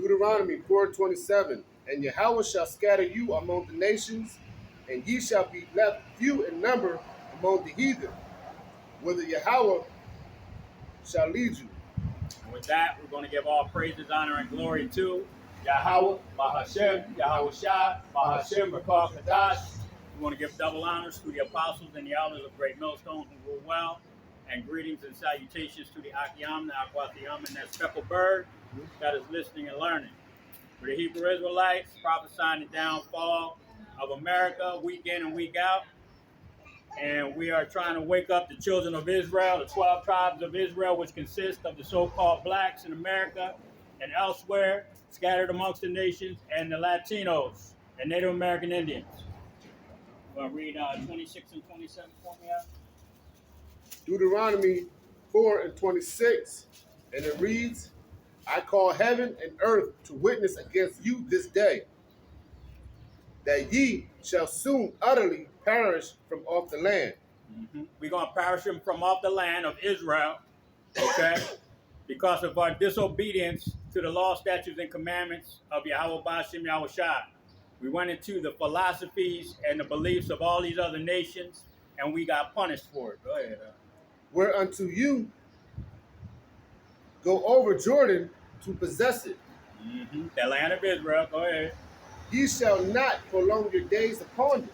Deuteronomy 4:27. And Yahweh shall scatter you among the nations, and ye shall be left few in number among the heathen, whither Yahweh shall lead you. And with that, we're going to give all praises, honor, and glory to Yahweh, Bahashem, Yahweh Shah, Bahashem, Rakar Kadash. We want to give double honors to the apostles and the elders of Great Millstone who rule well, and greetings and salutations to the Akyam, the Akwathiam, and that speckled bird that is listening and learning. For the Hebrew Israelites, prophesying the downfall of America week in and week out. And we are trying to wake up the children of Israel, the 12 tribes of Israel, which consist of the so-called blacks in America and elsewhere, scattered amongst the nations, and the Latinos and Native American Indians. You want to read 26 and 27 for me out? Deuteronomy 4:26, and it reads, I call heaven and earth to witness against you this day, that ye shall soon utterly perish from off the land. We're going to perish them from off the land of Israel, okay, because of our disobedience to the law, statutes, and commandments of Yahweh Bashim Yahweh Shah. We went into the philosophies and the beliefs of all these other nations, and we got punished for it. Go ahead. Whereunto you go over Jordan to possess it. The land of Israel. Go ahead. Ye shall not prolong your days upon it,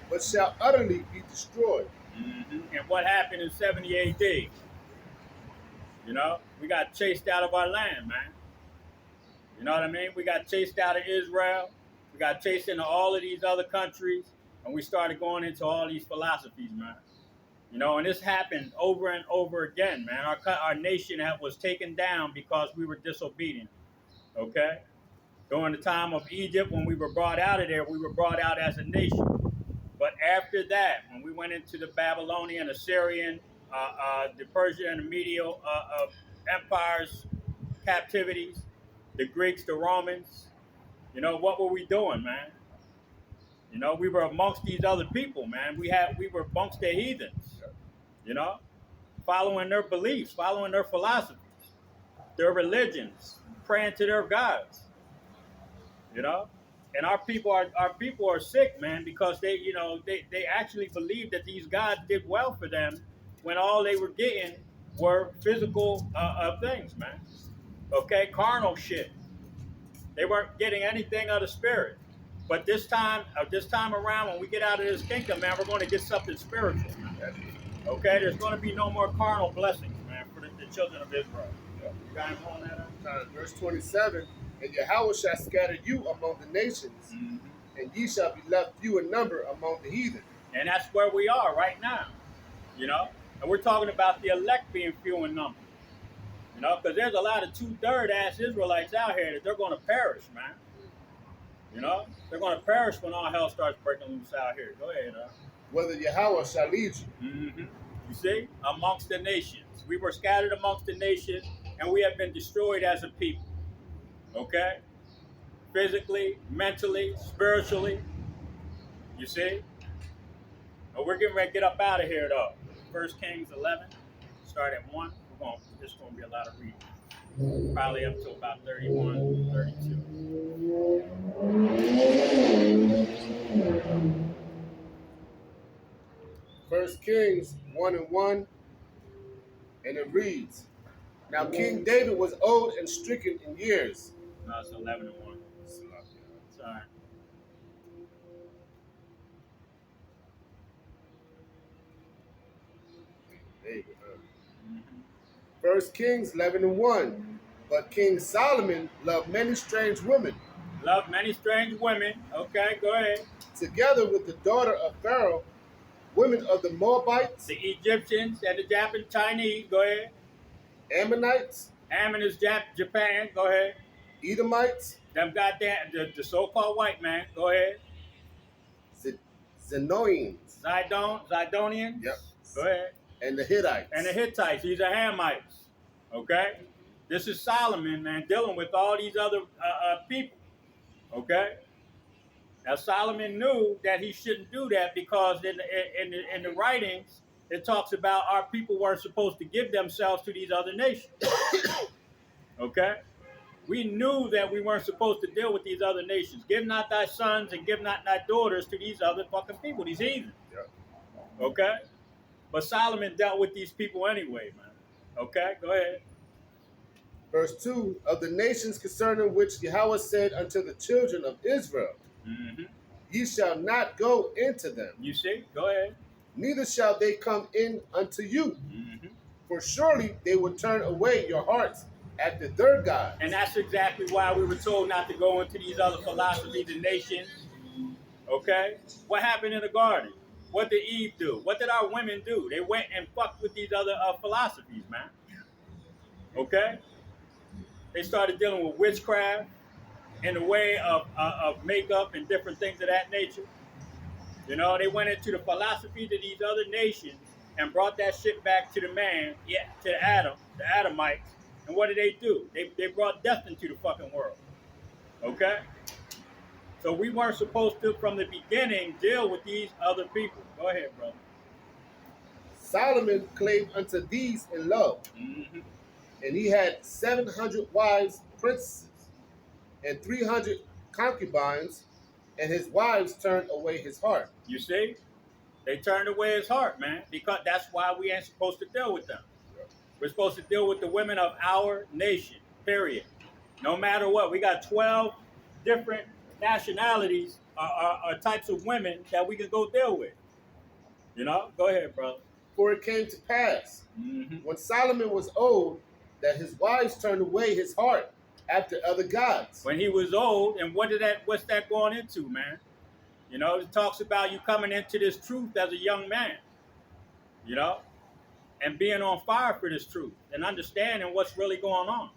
but shall utterly be destroyed. And what happened in 70 AD? You know, we got chased out of our land, man. You know what I mean? We got chased out of Israel. We got chased into all of these other countries, and we started going into all these philosophies, man. You know, and this happened over and over again, man. Our nation was taken down because we were disobedient, okay? During the time of Egypt, when we were brought out of there, we were brought out as a nation. But after that, when we went into the Babylonian, Assyrian, the Persian and the Median empires, captivities, the Greeks, the Romans, you know, what were we doing, man? You know, we were amongst these other people, man. We were amongst the heathens, you know, following their beliefs, following their philosophies, their religions, praying to their gods, you know. And our people are sick, man, because they actually believe that these gods did well for them when all they were getting were physical things, man. Okay, carnal shit. They weren't getting anything of the spirit. But this time around, when we get out of this kingdom, man, we're going to get something spiritual, man. Okay, there's going to be no more carnal blessings, man, for the children of Israel. You guys pulling that up? Verse 27, and Yahweh shall scatter you among the nations, and ye shall be left few in number among the heathen. And that's where we are right now, you know. And we're talking about the elect being few in number, you know, because there's a lot of 2/3 ass Israelites out here that they're going to perish, man. You know, they're going to perish when all hell starts breaking loose out here. Go ahead, Whether Yahweh shall lead you. You see, amongst the nations. We were scattered amongst the nations, and we have been destroyed as a people. Okay? Physically, mentally, spiritually. You see? But we're getting ready to get up out of here, though. 1 Kings 11, start at 1. It's going to be a lot of reading. Probably up to about 31, 32. 1 Kings 1:1, and it reads, Now King David was old and stricken in years. No, it's 11:1. Sorry. David, 1 Kings 11:1. But King Solomon loved many strange women. Loved many strange women. Okay, go ahead. Together with the daughter of Pharaoh, women of the Moabites, the Egyptians, and the Japanese, Chinese. Go ahead. Ammonites. Ammon is Japan. Go ahead. Edomites. Them goddamn the so-called white man. Go ahead. Zidonians. Zidonians. Yep. Go ahead. And the Hittites. And the Hittites. These are Hamites. Okay. This is Solomon, man, dealing with all these other people. Okay. Now Solomon knew that he shouldn't do that because in the writings it talks about our people weren't supposed to give themselves to these other nations. Okay. We knew that we weren't supposed to deal with these other nations. Give not thy sons and give not thy daughters to these other fucking people, these heathens. Yeah. Okay? But Solomon dealt with these people anyway, man. Okay? Go ahead. Verse 2, of the nations concerning which Yahweh said unto the children of Israel, Mm-hmm. ye shall not go into them, You see? Go ahead. neither shall they come in unto you. Mm-hmm. For surely they will turn away your hearts after their gods. And that's exactly why we were told not to go into these other philosophies and nations. Okay? What happened in the garden? What did Eve do? What did our women do? They went and fucked with these other philosophies, man. Okay? They started dealing with witchcraft in the way of makeup and different things of that nature. You know, they went into the philosophies of these other nations and brought that shit back to the man, to Adam, the Adamites. And what did they do? They brought death into the fucking world. Okay? So we weren't supposed to, from the beginning, deal with these other people. Go ahead, brother. Solomon clave unto these in love, Mm-hmm. and he had 700 wives, princesses, and 300 concubines, and his wives turned away his heart. You see? They turned away his heart, man, because that's why we ain't supposed to deal with them. We're supposed to deal with the women of our nation, period. No matter what. We got 12 different nationalities or types of women that we can go deal with. You know? Go ahead, brother. For it came to pass, Mm-hmm. when Solomon was old, that his wives turned away his heart after other gods. When he was old, and what's that going into, man? You know, it talks about you coming into this truth as a young man, you know, and being on fire for this truth and understanding what's really going on.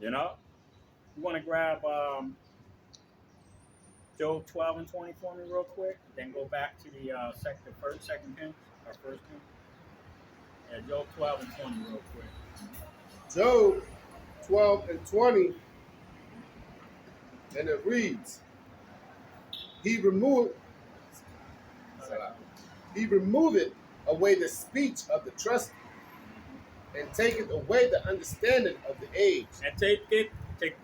You know, you want to grab Job 12 and 20 for me real quick, then go back to the second hymn, our first hymn. Yeah, Job 12 and 20 real quick. Job 12 and 20, and it reads, He removed away the speech of the trusty, and taketh away the understanding of the age. And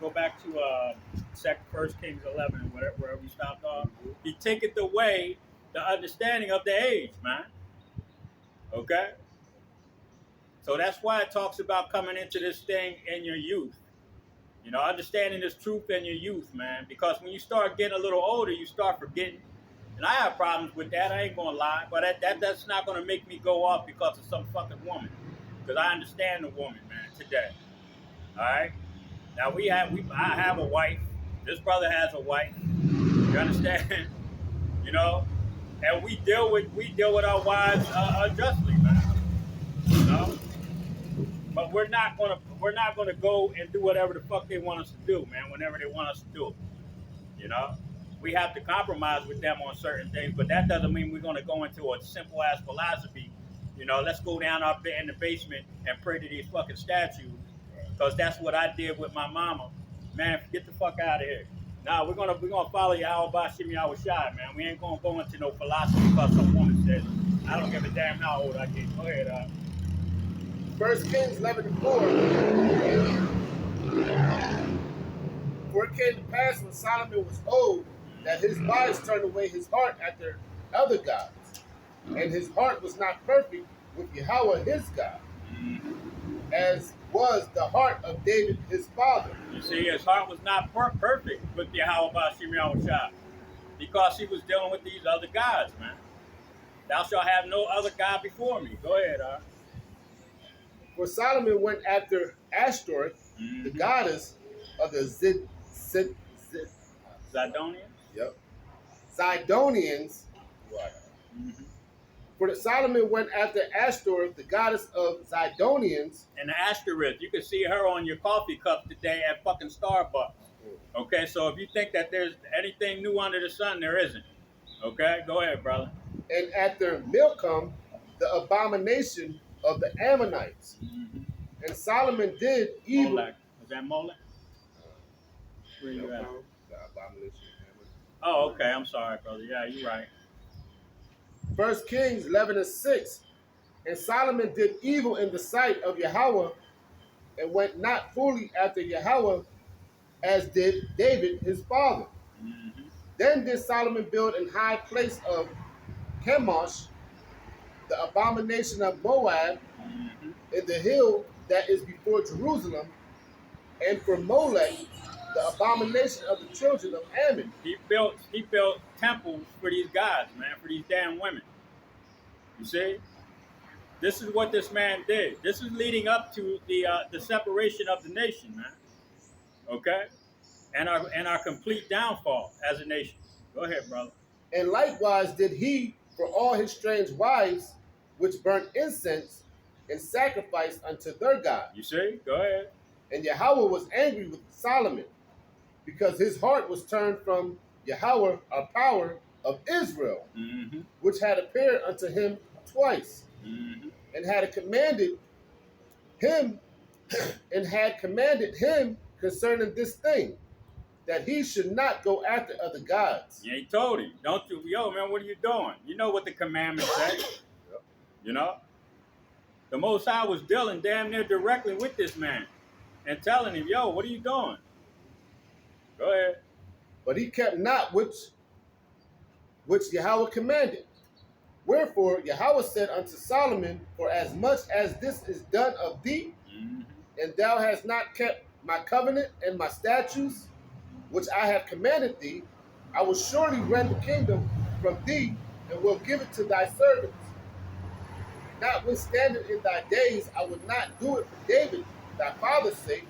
go back to First Kings 11, wherever we stopped off. He taketh away the understanding of the age, man. Okay? So that's why it talks about coming into this thing in your youth. You know, understanding this truth in your youth, man. Because when you start getting a little older, you start forgetting. And I have problems with that, I ain't gonna lie. But that's not gonna make me go off because of some fucking woman. Because I understand the woman, man, today. Alright? Now I have a wife. This brother has a wife. You understand? You know? And we deal with our wives justly, man. You know? But we're not gonna go and do whatever the fuck they want us to do, man, whenever they want us to do it. You know? We have to compromise with them on certain things, but that doesn't mean we're gonna go into a simple ass philosophy. You know, let's go down in the basement and pray to these fucking statues. Because that's what I did with my mama. Man, get the fuck out of here. Nah, we're gonna follow Yahweh Shimmy Shai, man. We ain't gonna go into no philosophy because some woman says it. I don't give a damn how old I get. Go ahead, 1 Kings 11 and 4. For it came to pass when Solomon was old, that his wives turned away his heart after other gods, and his heart was not perfect with Yahweh his God, as was the heart of David his father. You see, his heart was not perfect with Yahweh Shimmy Shai, because he was dealing with these other gods, man. Thou shalt have no other God before me. Go ahead, For Solomon went after Ashtoreth, the goddess of the Zidonians? Yep. Zidonians. For Solomon went after Ashtoreth, the goddess of Zidonians. And the asterisk, you can see her on your coffee cup today at fucking Starbucks. Okay, so if you think that there's anything new under the sun, there isn't. Okay, go ahead, brother. And after Milcom, the abomination of the Ammonites. And Solomon did evil. Molech. Is that Molech? Where you at? The abomination of Ammonites. Oh, okay. I'm sorry, brother. Yeah, you're right. 1 Kings 11 and 6. And Solomon did evil in the sight of Yahweh and went not fully after Yahweh as did David his father. Mm-hmm. Then did Solomon build an high place of Chemosh, the abomination of Moab, Mm-hmm. in the hill that is before Jerusalem, and for Molech, the abomination of the children of Ammon. He built temples for these guys, man, for these damn women. You see, this is what this man did. This is leading up to the separation of the nation, man. Okay, and our complete downfall as a nation. Go ahead, brother. And likewise did he for all his strange wives, which burnt incense and sacrificed unto their God. You see, go ahead. And Yahweh was angry with Solomon, because his heart was turned from Yahweh, our power of Israel, Mm-hmm. which had appeared unto him twice, Mm-hmm. and had commanded him, concerning this thing, that he should not go after other gods. Yeah, he told him, don't you, yo, man, what are you doing? You know what the commandments say. Yep. You know? The Most High was dealing damn near directly with this man and telling him, yo, what are you doing? Go ahead. But he kept not which Yahweh commanded. Wherefore Yahweh said unto Solomon, for as much as this is done of thee, Mm-hmm. and thou hast not kept my covenant and my statutes, which I have commanded thee, I will surely rend the kingdom from thee, and will give it to thy servants. Notwithstanding in thy days I will not do it for David, thy father's sake,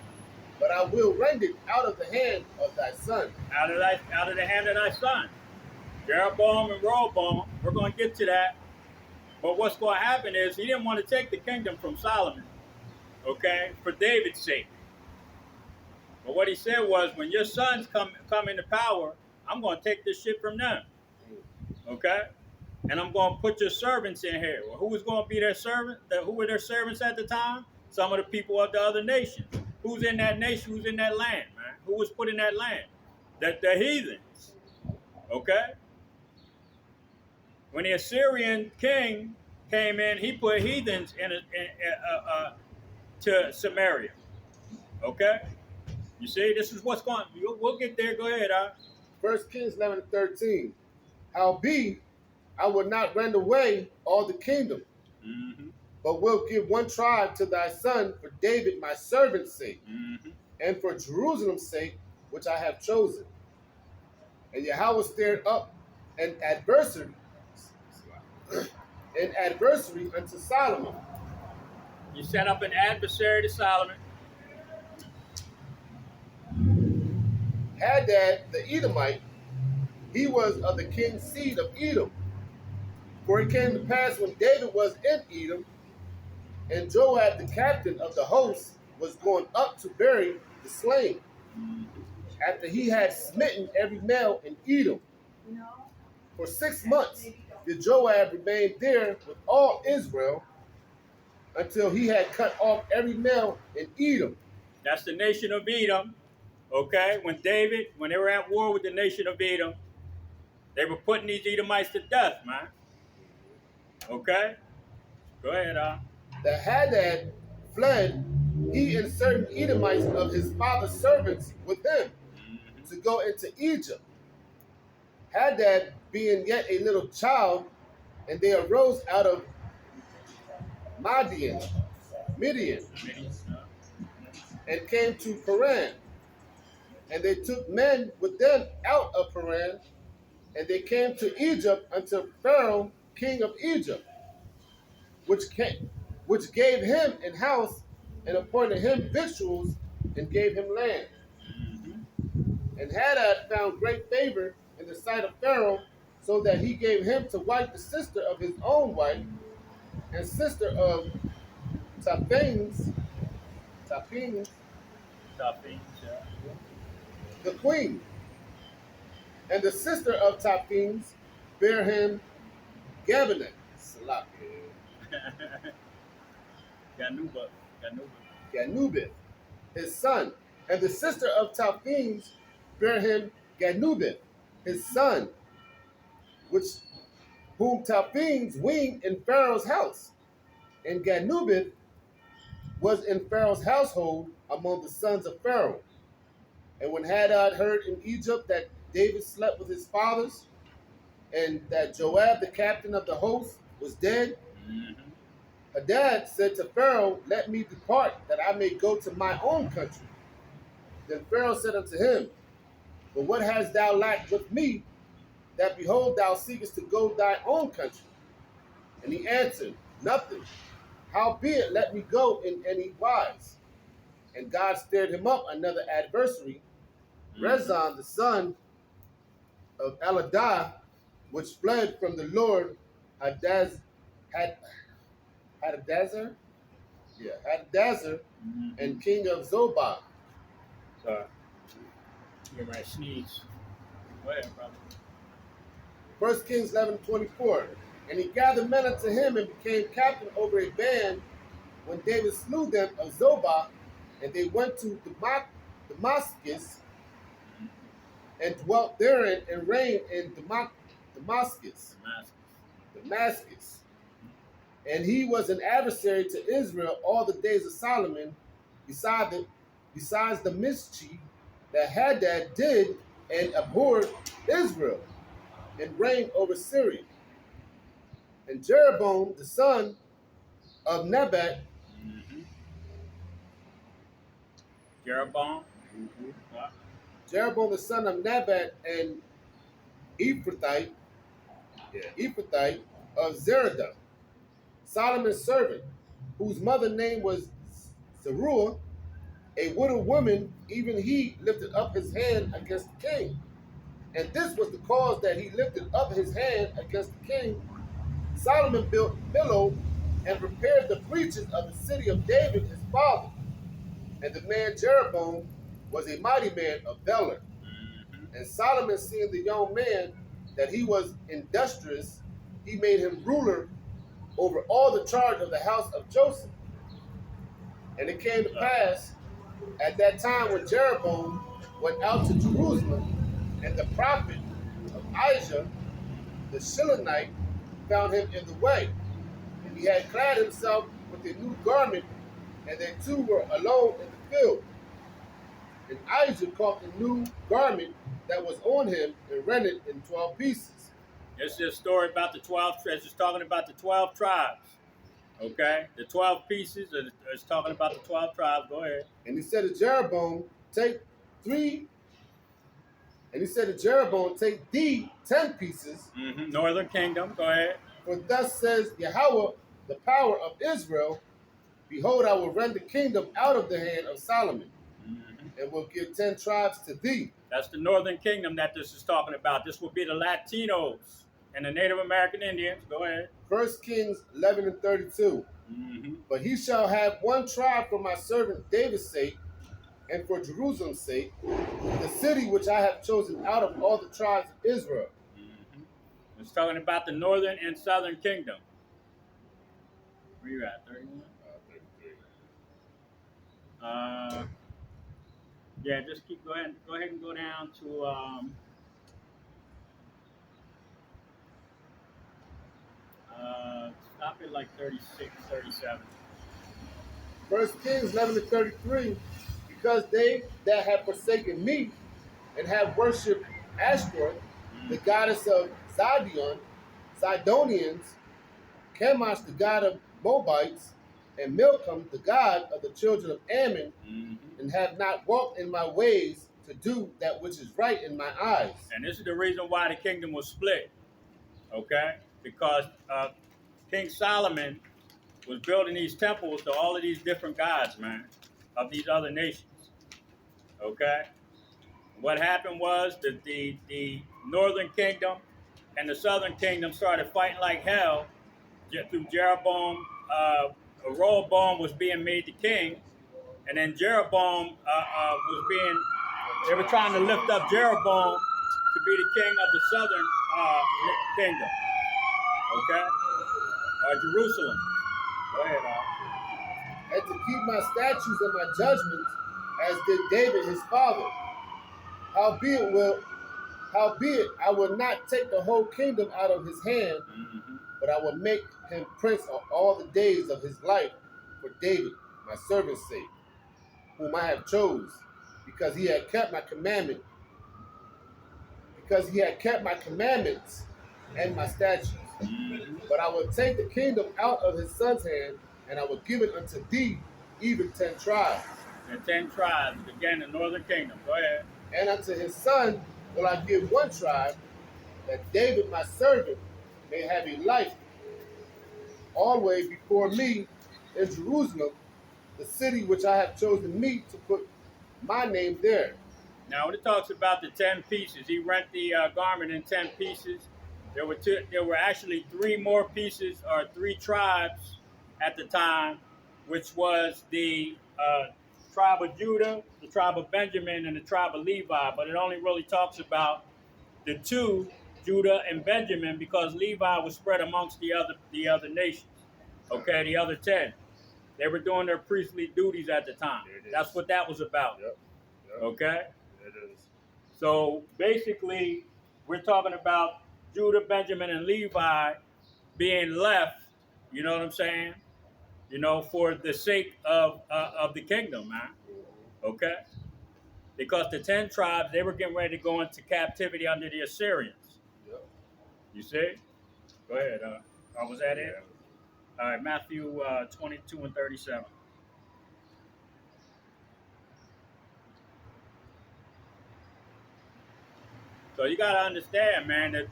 but I will rend it out of the hand of thy son. Out of the hand of thy son. Jeroboam and Rehoboam, we're going to get to that. But what's going to happen is he didn't want to take the kingdom from Solomon, okay, for David's sake. But what he said was, when your sons come into power, I'm going to take this shit from them, okay? And I'm going to put your servants in here. Well, who was going to be their servant? Who were their servants at the time? Some of the people of the other nations. Who's in that nation? Who's in that land, man? Who was put in that land? The heathens, okay? When the Assyrian king came in, he put heathens to Samaria, okay? You see, this is what's going. We'll get there. Go ahead, 1 Kings 11:13. Howbeit, I will not rend away all the kingdom, Mm-hmm. but will give one tribe to thy son for David my servant's sake, Mm-hmm. and for Jerusalem's sake, which I have chosen. And Yahweh stirred up an adversary unto Solomon. You set up an adversary to Solomon. Hadad the Edomite, he was of the king's seed of Edom. For it came to pass when David was in Edom, and Joab the captain of the host was going up to bury the slain, after he had smitten every male in Edom. For 6 months did Joab remain there with all Israel, until he had cut off every male in Edom. That's the nation of Edom. Okay, when they were at war with the nation of Edom, they were putting these Edomites to death, man. Okay, go ahead, The Hadad fled, he and certain Edomites of his father's servants with him, to go into Egypt. Hadad being yet a little child, and they arose out of Midian, and came to Paran. And they took men with them out of Paran, and they came to Egypt unto Pharaoh, king of Egypt, which gave him an house, and appointed him victuals, and gave him land. And Hadad found great favor in the sight of Pharaoh, so that he gave him to wife the sister of his own wife, and sister of Taphanes, the queen. And the sister of Taphanes bare him Gabanet, Ganubith, his son. And the sister of Taphanes bare him Ganubith, his son, whom Taphanes weaned in Pharaoh's house. And Ganubith was in Pharaoh's household among the sons of Pharaoh. And when Hadad heard in Egypt that David slept with his fathers, and that Joab, the captain of the host, was dead, Mm-hmm. Hadad said to Pharaoh, "Let me depart, that I may go to my own country." Then Pharaoh said unto him, "But what hast thou lacked with me, that behold, thou seekest to go thy own country?" And he answered, "Nothing. Howbeit, let me go in any wise." And God stirred him up another adversary, Rezon, the son of Eladah, which fled from the Lord Hadaz, had Hadadezer, Hadadezer, Mm-hmm. and king of Zobah. Sorry. You're right, sneeze. Go ahead, brother. 1 Kings 11:24. And he gathered men unto him and became captain over a band when David slew them of Zobah, and they went to Damascus and dwelt therein and reigned in Damascus. Damascus. And he was an adversary to Israel all the days of Solomon, besides the mischief that Hadad did, and abhorred Israel, and reigned over Syria. And Jeroboam, the son of Nebat, Mm-hmm. Jeroboam. Jeroboam, the son of Nebat, and Ephrathite, Ephrathite of Zeradah, Solomon's servant, whose mother name was Zeruiah, a widow woman, even he lifted up his hand against the king. And this was the cause that he lifted up his hand against the king. Solomon built Millo and repaired the breaches of the city of David his father. And the man Jeroboam was a mighty man of valor. Mm-hmm. And Solomon, seeing the young man that he was industrious, he made him ruler over all the charge of the house of Joseph. And it came to pass at that time when Jeroboam went out to Jerusalem, and the prophet of Ahijah, the Shilonite, found him in the way. And he had clad himself with a new garment, and they two were alone in the field. And Ahijah caught the new garment that was on him and rent it in 12 pieces. This is a story about the 12 tribes. It's talking about the 12 tribes. Okay? The 12 pieces is talking about the 12 tribes. Go ahead. And he said to Jeroboam, take thee 10 pieces. Mm-hmm. Northern Kingdom. Go ahead. For thus says Yahweh, the power of Israel, behold, I will rend the kingdom out of the hand of Solomon, and will give 10 tribes to thee. That's the Northern Kingdom that this is talking about. This will be the Latinos and the Native American Indians. Go ahead. 1 Kings 11:32. Mm-hmm. But he shall have one tribe for my servant David's sake, and for Jerusalem's sake, the city which I have chosen out of all the tribes of Israel. Mm-hmm. It's talking about the Northern and Southern Kingdom. Where you at? 31? 33. Yeah, just go ahead and go down to stop at like 36, 37. 1 Kings 11:33. Because they that have forsaken me and have worshipped Ashtoreth, the goddess of Zidonians, Chemosh, the god of Moabites, and Milcom, the god of the children of Ammon, and have not walked in my ways to do that which is right in my eyes. And this is the reason why the kingdom was split, okay? Because King Solomon was building these temples to all of these different gods, man, of these other nations, okay? What happened was that the Northern Kingdom and the Southern Kingdom started fighting like hell through Jeroboam. Rehoboam was being made the king, and then Jeroboam they were trying to lift up Jeroboam to be the king of the Southern Kingdom, okay? Jerusalem. Go ahead, And to keep my statutes and my judgments, as did David his father. Howbeit, I will not take the whole kingdom out of his hand, but I will make him prince of all the days of his life for David, my servant's sake, whom I have chose, because he had kept my commandment, because he had kept my commandments and my statutes. But I will take the kingdom out of his son's hand, and I will give it unto thee, even 10 tribes. And 10 tribes, again, the northern kingdom. Go ahead. And unto his son will I give one tribe, that David my servant may have a life always before me in Jerusalem, the city which I have chosen me to put my name there. Now, when it talks about the 10 pieces, he rent the garment in 10 pieces. There were actually 3 more pieces, or 3 tribes at the time, which was the tribe of Judah, the tribe of Benjamin, and the tribe of Levi. But it only really talks about the 2, Judah and Benjamin, because Levi was spread amongst the other nations. Okay, the other 10. They were doing their priestly duties at the time. That's what that was about. Yep. Okay? It is. So basically, we're talking about Judah, Benjamin, and Levi being left, you know what I'm saying? You know, for the sake of the kingdom, man. Okay? Because the 10 tribes, they were getting ready to go into captivity under the Assyrians. Yep. You see? Go ahead. Was that it? All right, Matthew 22 and 37. So you got to understand, man, that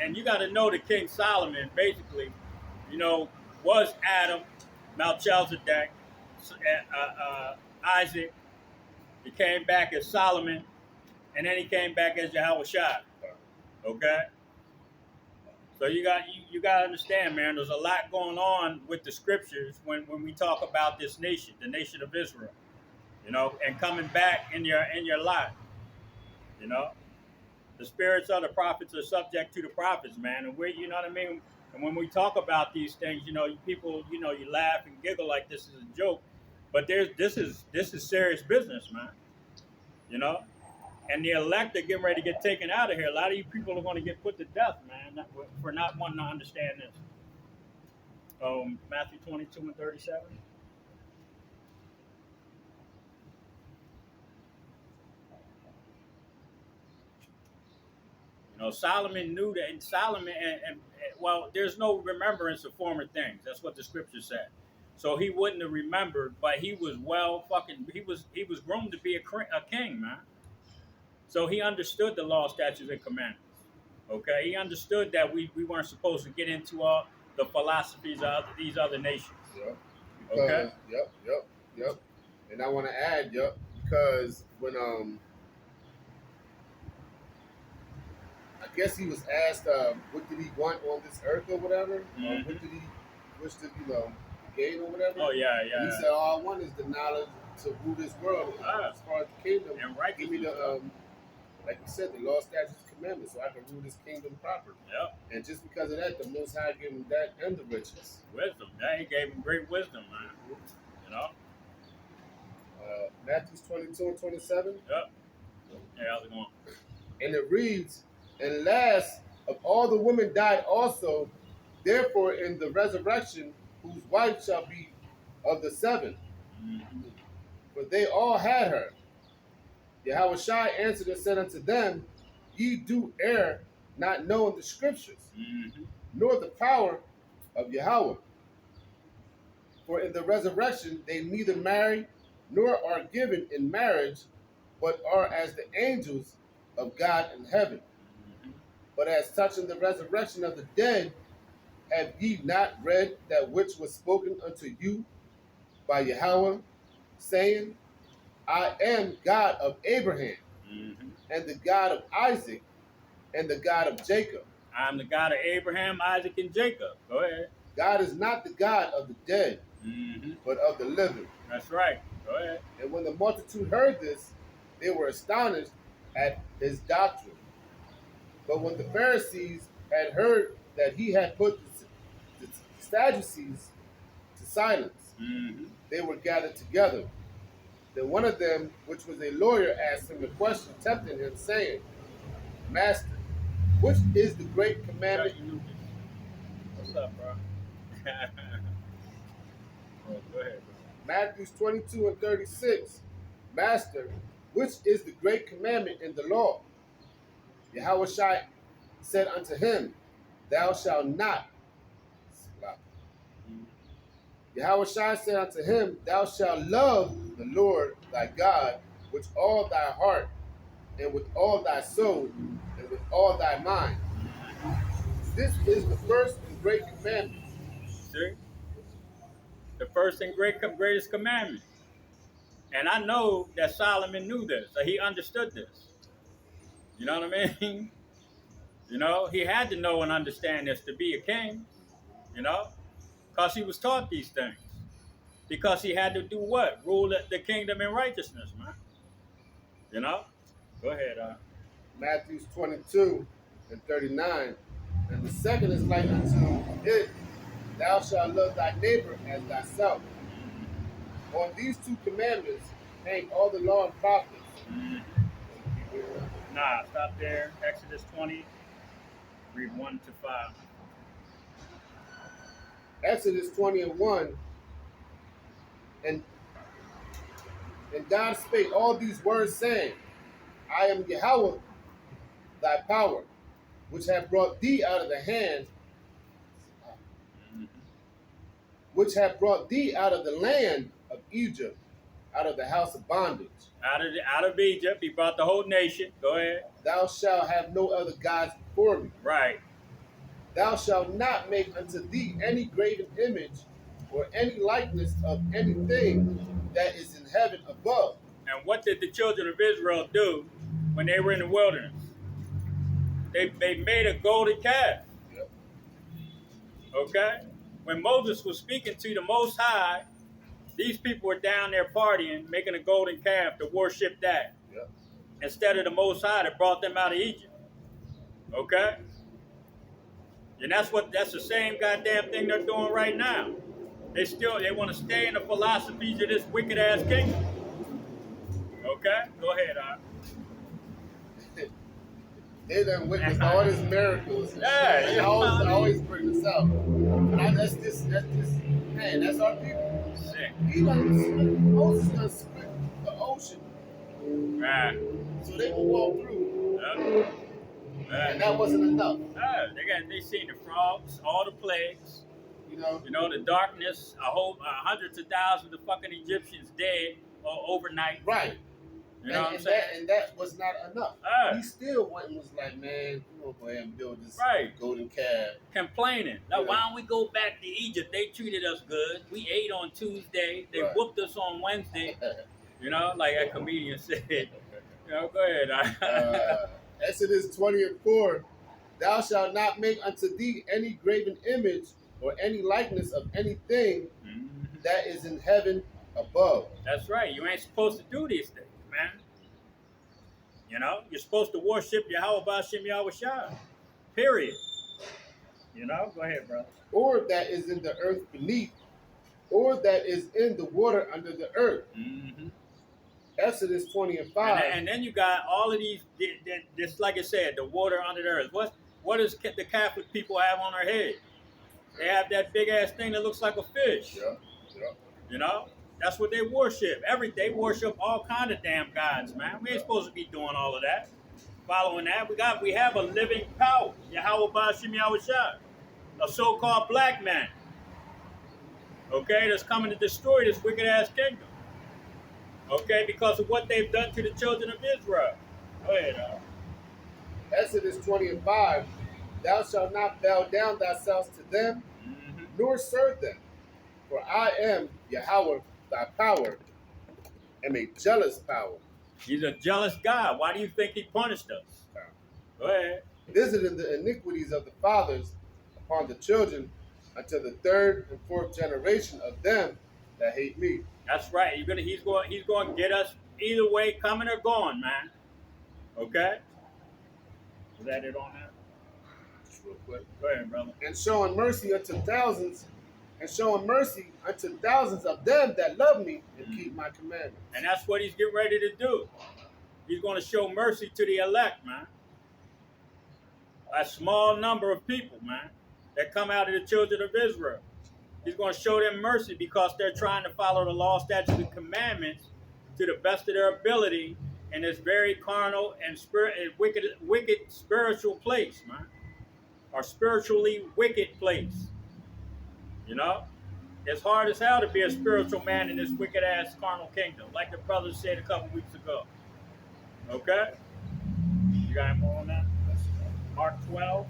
and you got to know that King Solomon, basically, was Adam, Melchizedek, Isaac. He came back as Solomon, and then he came back as Yahushua. Okay. So you got to understand, man. There's a lot going on with the scriptures when we talk about this nation, the nation of Israel, and coming back in your life. The spirits of the prophets are subject to the prophets, man. And you know what I mean? And when we talk about these things, people, you laugh and giggle like this is a joke, but this is serious business, man. And the elect are getting ready to get taken out of here. A lot of you people are going to get put to death, man, for not wanting to understand this. Matthew 22 and 37. Solomon knew that, and Solomon, well, there's no remembrance of former things. That's what the scripture said. So he wouldn't have remembered, but he was he was groomed to be a king, man. So he understood the law, statutes, and commandments. Okay, he understood that we weren't supposed to get into all the philosophies of these other nations. Yep. Because, okay. Yep. And I want to add, because when I guess he was asked, what did he want on this earth or whatever? Mm-hmm. What did he wish to, gain or whatever? Oh yeah. And he said, all I want is the knowledge to rule this world as far as the kingdom. And righteousness. Give me the, like you said, the law, statutes, commandments, so I can rule this kingdom properly. Yep. And just because of that, the Most High gave him that and the riches. Wisdom. Yeah, he gave him great wisdom, man. Matthew 22 and 27. Yep. Yeah, how's it going? And it reads, and last of all the women died also, therefore in the resurrection, whose wife shall be of the 7. Mm-hmm. For they all had her. Yahushua answered and said unto them, ye do err, not knowing the scriptures, mm-hmm. nor the power of Yahweh. For in the resurrection they neither marry, nor are given in marriage, but are as the angels of God in heaven. Mm-hmm. But as touching the resurrection of the dead, have ye not read that which was spoken unto you by Yahweh, saying, I am God of Abraham, mm-hmm. and the God of Isaac, and the God of Jacob. I'm the God of Abraham, Isaac, and Jacob. Go ahead. God is not the God of the dead, mm-hmm. but of the living. That's right. Go ahead. And when the multitude heard this, they were astonished at his doctrine. But when the Pharisees had heard that he had put the Sadducees to silence, mm-hmm. they were gathered together. Then one of them, which was a lawyer, asked him a question, tempting him, saying, Master, which is the great commandment? What's up, bro? Go ahead. Matthew 22 and 36. Master, which is the great commandment in the law? Yahushua said unto him, Thou shalt not. Yahushua said unto him, Thou shalt love the Lord thy God with all thy heart, and with all thy soul, and with all thy mind. This is the first and great commandment. See? The first and greatest commandment. And I know that Solomon knew this, or he understood this. You know what I mean? You know, he had to know and understand this to be a king, you know, because he was taught these things. Because he had to do what? Rule the kingdom in righteousness, man. You know? Go ahead. Matthew 22 and 39. And the second is like unto it, Thou shalt love thy neighbor as thyself. On these two commandments hang all the law and prophets. Mm. Nah, stop there. Exodus 20, read 1 to 5. Exodus 20 and 1. And God spake all these words, saying, I am Yahweh thy power, which have brought thee out of the hand, which have brought thee out of the land of Egypt, out of the house of bondage. Out of Egypt, he brought the whole nation. Go ahead. Thou shalt have no other gods before me. Right. Thou shalt not make unto thee any graven image or any likeness of anything that is in heaven above. And what did the children of Israel do when they were in the wilderness? They made a golden calf. Yep. Okay? When Moses was speaking to the Most High, these people were down there partying, making a golden calf to worship that. Yep. Instead of the Most High that brought them out of Egypt. Okay? And that's the same goddamn thing they're doing right now. They want to stay in the philosophies of this wicked ass kingdom. Okay? Go ahead, They done witnessed all these miracles. Yeah, They always bring this up. But man, that's our people. Sick. Moses done split the ocean. Right. So they can walk through. Yep. And that wasn't enough. They seen the frogs, all the plagues. You know, the darkness, hundreds of thousands of fucking Egyptians dead overnight. Right. You know what I'm saying? And that was not enough. He still went and was like, man, we're going to go ahead and build this golden calf. Complaining. Like, why don't we go back to Egypt? They treated us good. We ate on Tuesday. They whooped us on Wednesday. You know, like a comedian said. You know, go ahead. Exodus 20 and 4. Thou shalt not make unto thee any graven image or any likeness of anything that is in heaven above. That's right. You ain't supposed to do these things, man. You know, you're supposed to worship Yahweh B'Shem Yahushua. Period. You know, go ahead, brother. Or that is in the earth beneath, or that is in the water under the earth. Mm-hmm. Exodus 20 and 5. And then you got all of these, just like I said, the water under the earth. What does the Catholic people have on their head? They have that big ass thing that looks like a fish. Yeah. You know? That's what they worship. They worship all kind of damn gods, man. We ain't supposed to be doing all of that. Following that, we have a living power, Yahweh B'Shem Yahushua, a so-called black man. Okay, that's coming to destroy this wicked ass kingdom. Okay, because of what they've done to the children of Israel. Go ahead, Exodus 20 and 5. Thou shalt not bow down thyself to them, nor serve them. For I am Yahweh thy power, am a jealous power. He's a jealous God. Why do you think he punished us? Go ahead. Visiting the iniquities of the fathers upon the children until the third and fourth generation of them that hate me. That's right. He's going to get us either way, coming or going, man. Okay? Is that it on that? Just real quick. Go ahead, brother. And showing mercy unto thousands of them that love me and keep my commandments. And that's what he's getting ready to do. He's going to show mercy to the elect, man. A small number of people, man, that come out of the children of Israel. He's going to show them mercy because they're trying to follow the law, statutes, and commandments to the best of their ability in this very carnal and wicked spiritual place, man, or spiritually wicked place. You know, it's hard as hell to be a spiritual man in this wicked ass carnal kingdom, like the brothers said a couple weeks ago. Okay, you got any more on that? Mark 12,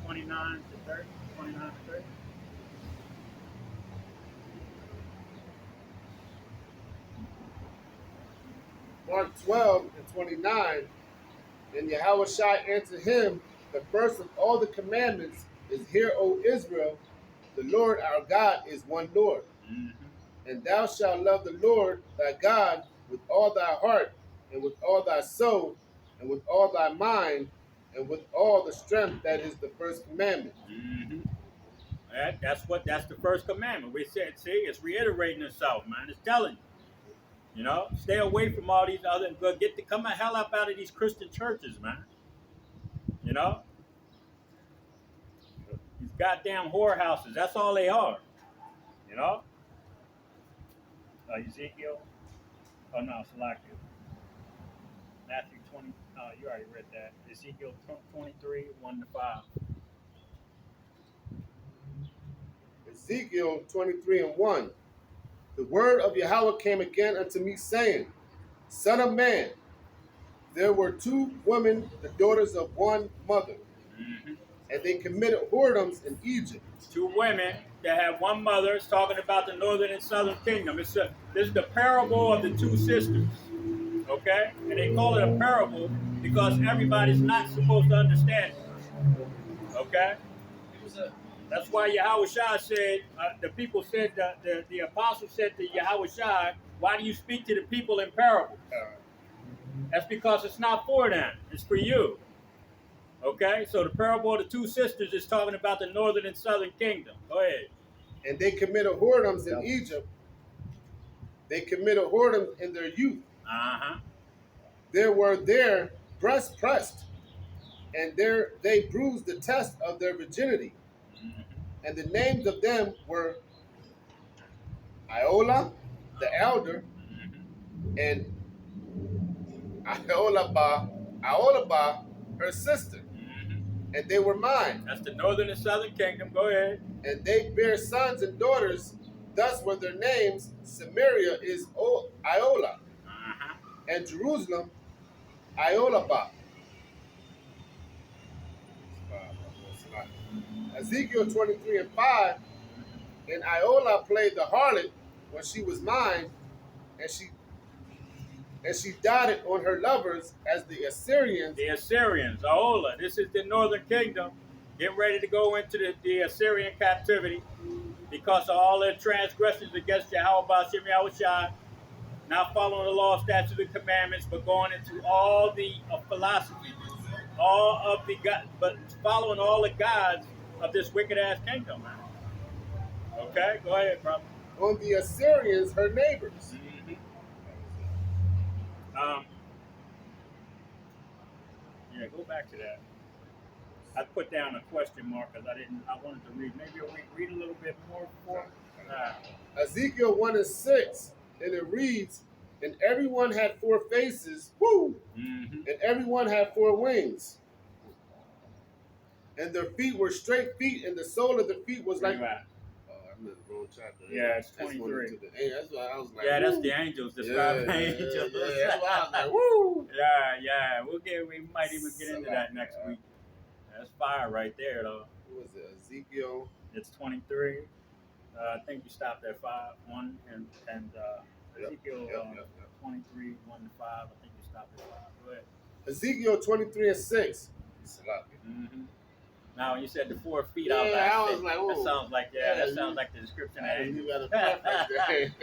29 to 30, 29 to 30. Mark 12 and 29, and Yahushua answered him, the first of all the commandments is, Hear, O Israel, the Lord our God is one Lord. Mm-hmm. And thou shalt love the Lord thy God with all thy heart, and with all thy soul, and with all thy mind, and with all the strength. That is the first commandment. Mm-hmm. That's the first commandment. We said, see, it's reiterating itself, man. It's telling you. You know, stay away from all these other. Come the hell up out of these Christian churches, man. You know, these goddamn whorehouses. That's all they are. You know. Ezekiel. Oh no, Salakia. Matthew 20. Oh, you already read that. Ezekiel 23, 1 to 5. Ezekiel 23 and 1. The word of Yahweh came again unto me, saying, Son of man, there were two women, the daughters of one mother, Mm-hmm. and they committed whoredoms in Egypt. Two women that have one mother. It's talking about the northern and southern kingdom. This is the parable of the two sisters. Okay? And they call it a parable because everybody's not supposed to understand it. Okay? That's why Yahushua said, the people said, the apostle said to Yahushua, why do you speak to the people in parables? That's because it's not for them. It's for you. Okay? So the parable of the two sisters is talking about the northern and southern kingdom. Go ahead. And they committed whoredoms in Egypt. They committed whoredoms in their youth. Uh-huh. There were their breasts pressed, and there they bruised the test of their virginity. Mm-hmm. And the names of them were Iola, the elder, Mm-hmm. and Aolabah, her sister. Mm-hmm. And they were mine. That's the northern and southern kingdom. Go ahead. And they bare sons and daughters. Thus were their names. Samaria is Iola, Uh-huh. and Jerusalem Iolabah. Ezekiel 23 and 5. And Iola played the harlot when she was mine, and she dotted on her lovers as the Assyrians. The Assyrians, Ahola. This is the northern kingdom, getting ready to go into the Assyrian captivity because of all their transgressions against Yahweh Ba'ashem Yahushua, not following the law, statutes, and commandments, but going into all the philosophies, but following all the gods of this wicked ass kingdom, man. Okay, go ahead, brother. On the Assyrians, her neighbors. Mm-hmm. Yeah, go back to that. I put down a question mark because I wanted to read. Maybe I'll read a little bit more for Ezekiel 1 and 6, and it reads, and everyone had four faces, woo, Mm-hmm. and everyone had four wings. And their feet were straight feet, and the sole of the feet was like... I'm in the wrong chapter. Yeah, it's 23. That's why I was like, yeah, that's woo. the angels describing angels. Yeah, that's why I was like, woo. Yeah. We might even get into that next week. That's fire right there, though. What was it? Ezekiel? It's 23. I think you stopped at 1 and Ezekiel 23, 1 to 5. I think you stopped at 5. Go ahead. Ezekiel 23 and 6. Mm-hmm. Now, when you said the 4 feet, Yeah, I was like, that ooh. sounds like that sounds like the description of angels. Go ahead.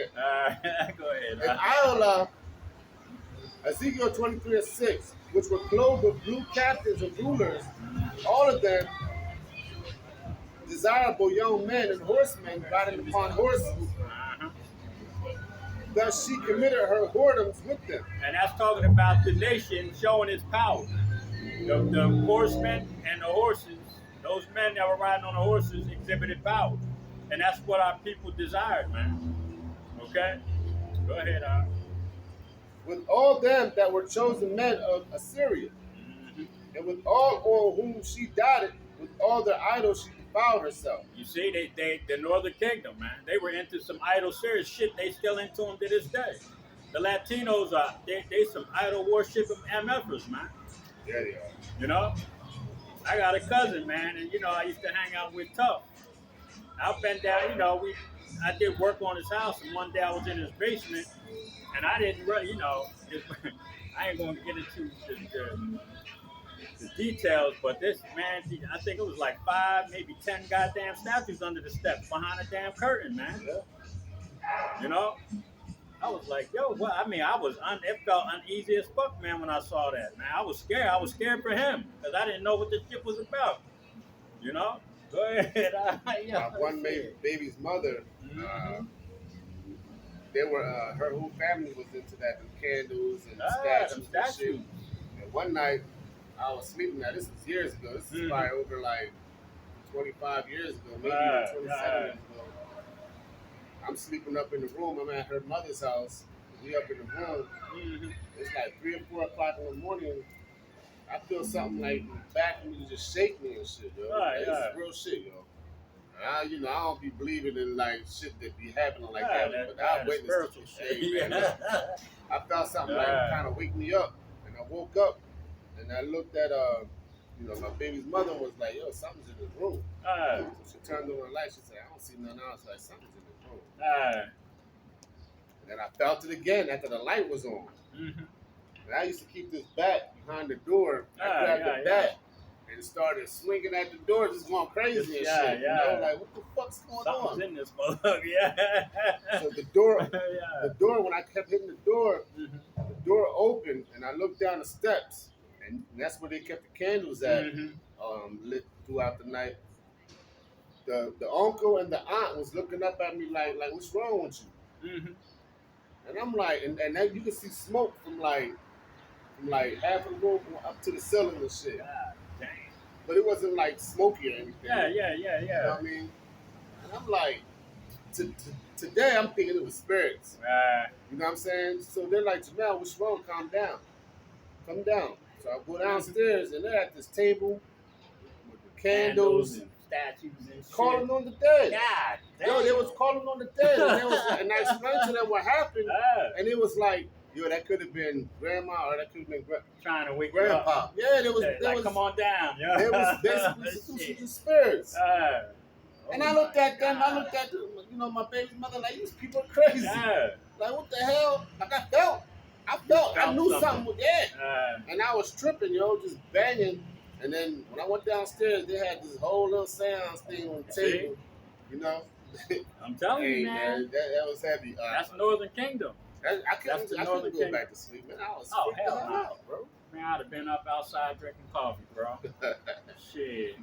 And Iola, Ezekiel 23 and 6, which were clothed with blue captains and rulers, all of them desirable young men and horsemen riding upon horses. Uh-huh. Thus she committed her whoredoms with them. And that's talking about the nation showing its power. The horsemen and the horses, those men that were riding on the horses exhibited power. And that's what our people desired, man. Okay? Go ahead, Al. With all them that were chosen men of Assyria, Mhm. and with all on whom she dotted, with all their idols she defiled herself. You see, the Northern Kingdom, man, they were into some idol serious shit. They still into them to this day. The Latinos are they some idol worshiping MFers, man. Yeah, they are. You know, I got a cousin, man, and you know I used to hang out with Tough. I've been down, you know, I did work on his house, and one day I was in his basement, and I didn't really, you know, I ain't gonna get into the details, but this man, I think it was like 5, maybe 10 goddamn statues under the steps behind a damn curtain, man. Yeah. You know, I was like, yo, what? I mean, it felt uneasy as fuck, man, when I saw that, man. I was scared. I was scared for him because I didn't know what this shit was about. You know? Go ahead. My one baby's mother, Mhm. they were her whole family was into that, the candles and Them statues and shit. statues. And one night I was sleeping. Now this was years ago. This is probably over like 25 years ago, maybe even 27 years ago. I'm sleeping up in the room. I'm at her mother's house. We up in the room. Mhm. It's like 3 or 4 o'clock in the morning. I feel something like in the back of me just shake me and shit, yo. Right, This right. is real shit, yo. You know, I don't be believing in like shit that be happening like Yeah, that, but I witnessed spiritual it. shit. Hey, man, I felt something like kind of wake me up, and I woke up, and I looked at you know, my baby's mother was like, "Yo, something's in the room." So she turned on the light. She said, "I don't see nothing else." Like something's in the room. And then I felt it again after the light was on. Mhm. And I used to keep this bat behind the door. I grabbed the bat and started swinging at the door, just going crazy and shit. You know, like what the fuck's going Something's on? in this motherfucker, yeah. So the door, Yeah. the door. When I kept hitting the door opened, and I looked down the steps, and that's where they kept the candles at, lit throughout the night. The uncle and the aunt was looking up at me like what's wrong with you? Mhm. And I'm like, and then you can see smoke from like half of the room up to the ceiling and shit. God damn. But it wasn't like smoky or anything. Yeah. You know what I mean? And I'm like, today I'm thinking it was spirits. You know what I'm saying? So they're like, Jamel, what's wrong? Calm down. Come down. So I go downstairs and they're at this table with the candles and statues and shit. calling on the dead. God damn. Yo, they was calling on the dead. And I explained to them what happened. And it was like, yo, that could have been grandma or that could have been trying to wake grandpa. up. Yeah, there Like, was come on down. Yeah. There was basically some spirits. And I looked at them, you know, my baby's mother, like, these people are crazy. Like, what the hell? Like, I knew something was there. And I was tripping, yo, just banging. And then when I went downstairs, they had this whole little seance thing on the table, you know. I'm telling you, man. That was heavy. That's Northern Kingdom. I couldn't go back to sleep, man. I was freaked hell out, no. bro. Man, I'd have been up outside drinking coffee, bro. Shit.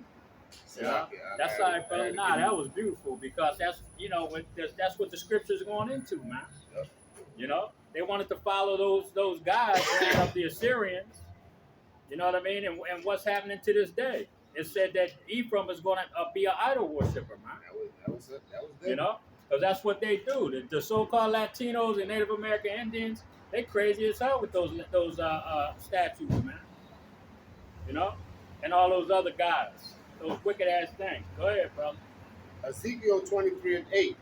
So Yeah, that's how I felt. Nah, that was beautiful because that's, you know, that's what the scriptures are going into, man. Yep. You know, they wanted to follow those guys of the Assyrians. You know what I mean? And what's happening to this day? It said that Ephraim is going to be an idol worshiper, man. That was good. You know, because that's what they do. The so-called Latinos and Native American Indians, they crazy as hell with those statues, man. You know, and all those other guys. Those wicked ass things. Go ahead, brother. Ezekiel 23:8.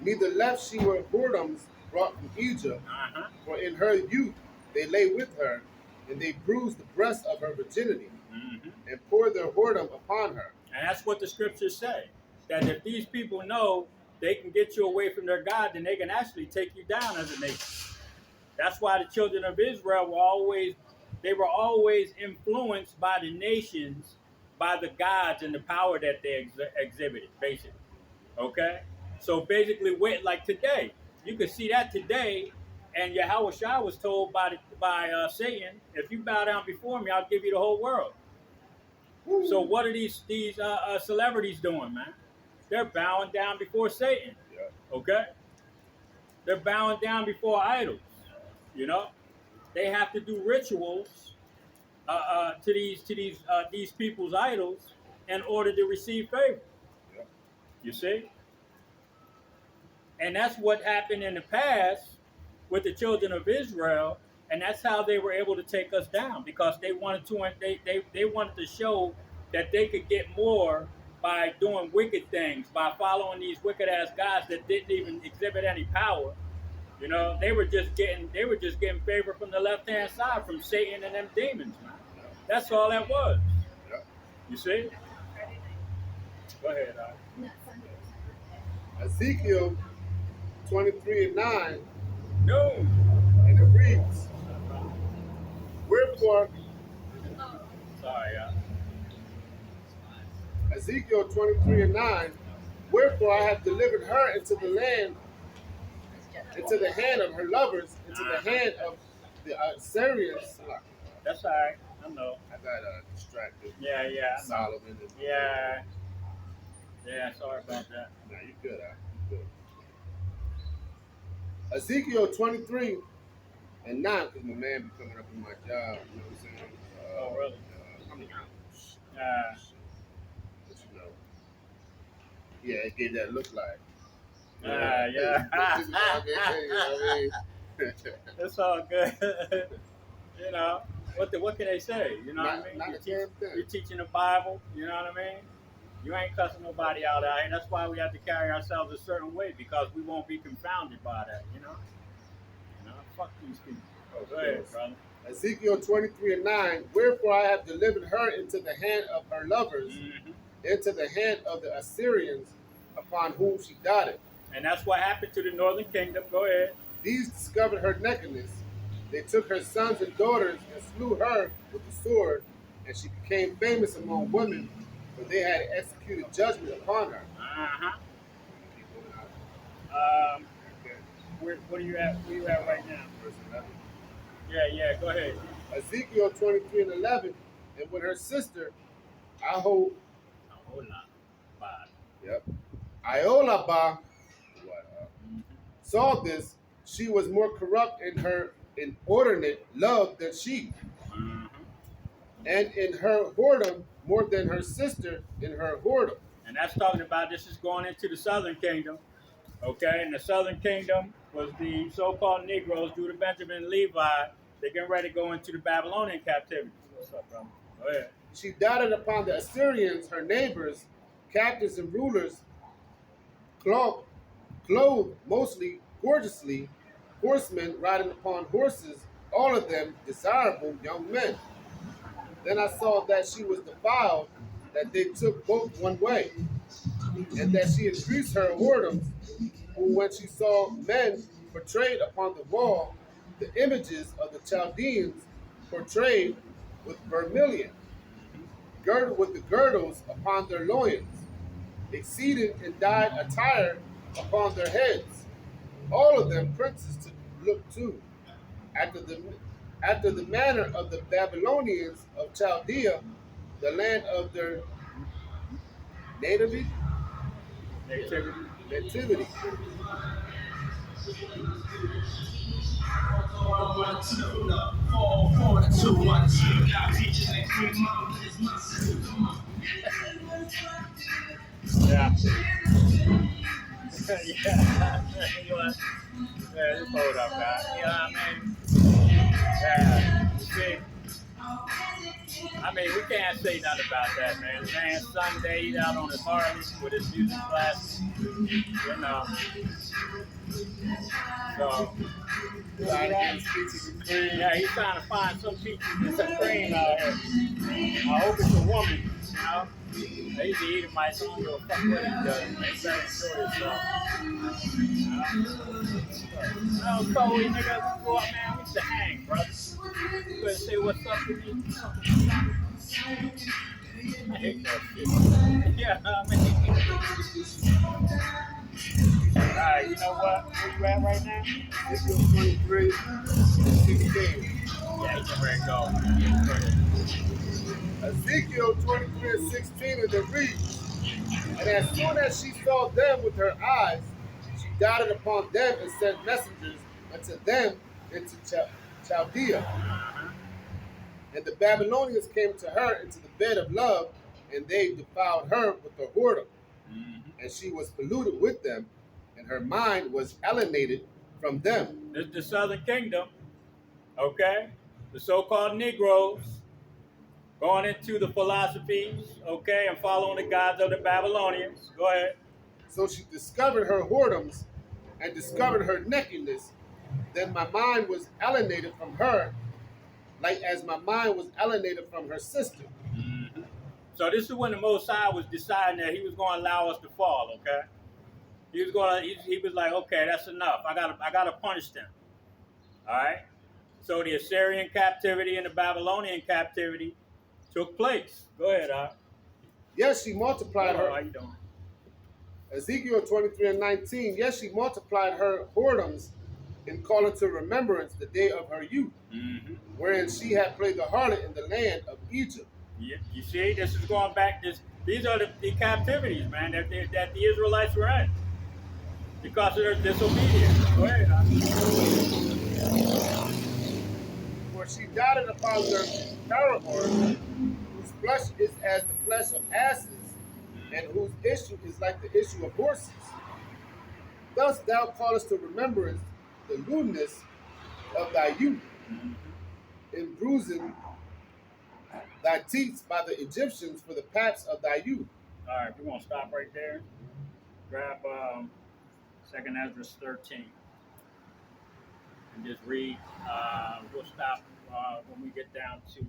Neither left she were whoredoms brought from Egypt, for in her youth they lay with her, and they bruised the breast of her virginity, and poured their whoredom upon her. And that's what the scriptures say. That if these people know they can get you away from their God, then they can actually take you down as a nation. That's why the children of Israel were always influenced by the nations, by the gods and the power that they exhibited, basically. Okay? So basically, like today, you can see that today, and Yahweh Shai was told by Satan, if you bow down before me, I'll give you the whole world. Woo. So what are these celebrities doing, man? They're bowing down before Satan. Yeah. Okay? They're bowing down before idols. You know? They have to do rituals to these people's idols in order to receive favor. Yeah. You see? And that's what happened in the past with the children of Israel, and that's how they were able to take us down because they wanted to they wanted to show that they could get more by doing wicked things, by following these wicked ass guys that didn't even exhibit any power. You know, they were just getting favor from the left hand side from Satan and them demons, man. That's all that was. Yep. You see? Go ahead, Ezekiel 23:9, No. and it reads, Wherefore, Sorry, Ezekiel 23:9, wherefore I have delivered her into the land, into the hand of her lovers, into the hand of the Assyrians. That's all right. I know. I got distracted. Yeah, yeah. Solomon. And, Yeah. Yeah, sorry about that. Nah, you good, you good. Ezekiel 23:9, because my man be coming up in my job, you know what I'm saying? Oh, really? Coming out. But you know, yeah, it gave that look like. Yeah. You know what I mean? It's all good. You know, what can they say? You know Not- what I mean? not a damn thing. You're teaching the Bible, you know what I mean? You ain't cussing nobody out here. That's why we have to carry ourselves a certain way because we won't be confounded by that, you know? Fuck these people. Oh, go ahead, brother. Ezekiel 23:9, wherefore I have delivered her into the hand of her lovers, into the hand of the Assyrians, upon whom she dotted. And that's what happened to the northern kingdom. Go ahead. These discovered her nakedness. They took her sons and daughters and slew her with the sword, and she became famous among women, for they had executed judgment upon her. Uh-huh. Okay. What are you at? Where you at right now? Verse 11. Yeah, go ahead. Ezekiel 23:11, and when her sister, Hold on. Yep, Iolabah, saw this, she was more corrupt in her inordinate love than she, and in her whoredom more than her sister in her whoredom. And that's talking about this is going into the southern kingdom. Okay, and the southern kingdom was the so-called Negroes, Judah, Benjamin, and Levi. They're getting ready to go into the Babylonian captivity. What's up, brother? Go ahead. She doted upon the Assyrians, her neighbors, captains and rulers, clothed mostly gorgeously, horsemen riding upon horses, all of them desirable young men. Then I saw that she was defiled, that they took both one way, and that she increased her whoredoms, who when she saw men portrayed upon the wall, the images of the Chaldeans portrayed with vermilion, girded with the girdles upon their loins, exceeded in dyed attire upon their heads, all of them princes to look to, after the manner of the Babylonians of Chaldea, the land of their nativity. Yeah. Yeah. Yeah, just hold up, guys. You know what I mean? Yeah. See, I mean, we can't say nothing about that, man. The man Sunday, he's out on his Harley with his music classes, you know. So, yeah, he's trying to find some peaches and some cream out here. I hope it's a woman, you know. He's the Edomite, so I don't give a fuck what he does. Man, he better enjoy himself. Oh, Chloe, nigga, we go up, man. We used to hang, brother. You better say what's up to me. I hate that shit. Yeah, I mean. Alright, you know what? Where you at right now? Ezekiel 23, 16. Yeah, he's ready to go, man. Ezekiel 23:16, and it reads, and as soon as she saw them with her eyes, she doted upon them and sent messengers unto them into Chaldea. And the Babylonians came to her into the bed of love, and they defiled her with their whoredom. And she was polluted with them, and her mind was alienated from them. This is the southern kingdom, okay? The so-called Negroes going into the philosophies, okay, and following the gods of the Babylonians. Go ahead. So she discovered her whoredoms and discovered her nakedness. Then my mind was alienated from her, like as my mind was alienated from her sister. Mm-hmm. So this is when the Most High was deciding that He was going to allow us to fall. Okay, He was going. He was like, okay, that's enough. I gotta punish them. All right. So the Assyrian captivity and the Babylonian captivity took place. Go ahead, Yes, she multiplied Hello, her. how you doing? Ezekiel 23 and 19. Yes, she multiplied her whoredoms in calling to remembrance the day of her youth, Mm-hmm. wherein she had played the harlot in the land of Egypt. Yeah, you see, this is going back. These are the captivities, man, that the Israelites were in because of their disobedience. Go ahead. For she doubted upon their paramours, whose flesh is as the flesh of asses, and whose issue is like the issue of horses. Thus thou callest to remembrance the lewdness of thy youth, in bruising thy teeth by the Egyptians for the paps of thy youth. All right, we're gonna stop right there. Grab Second Ezra 13 and just read. We'll stop when we get down to.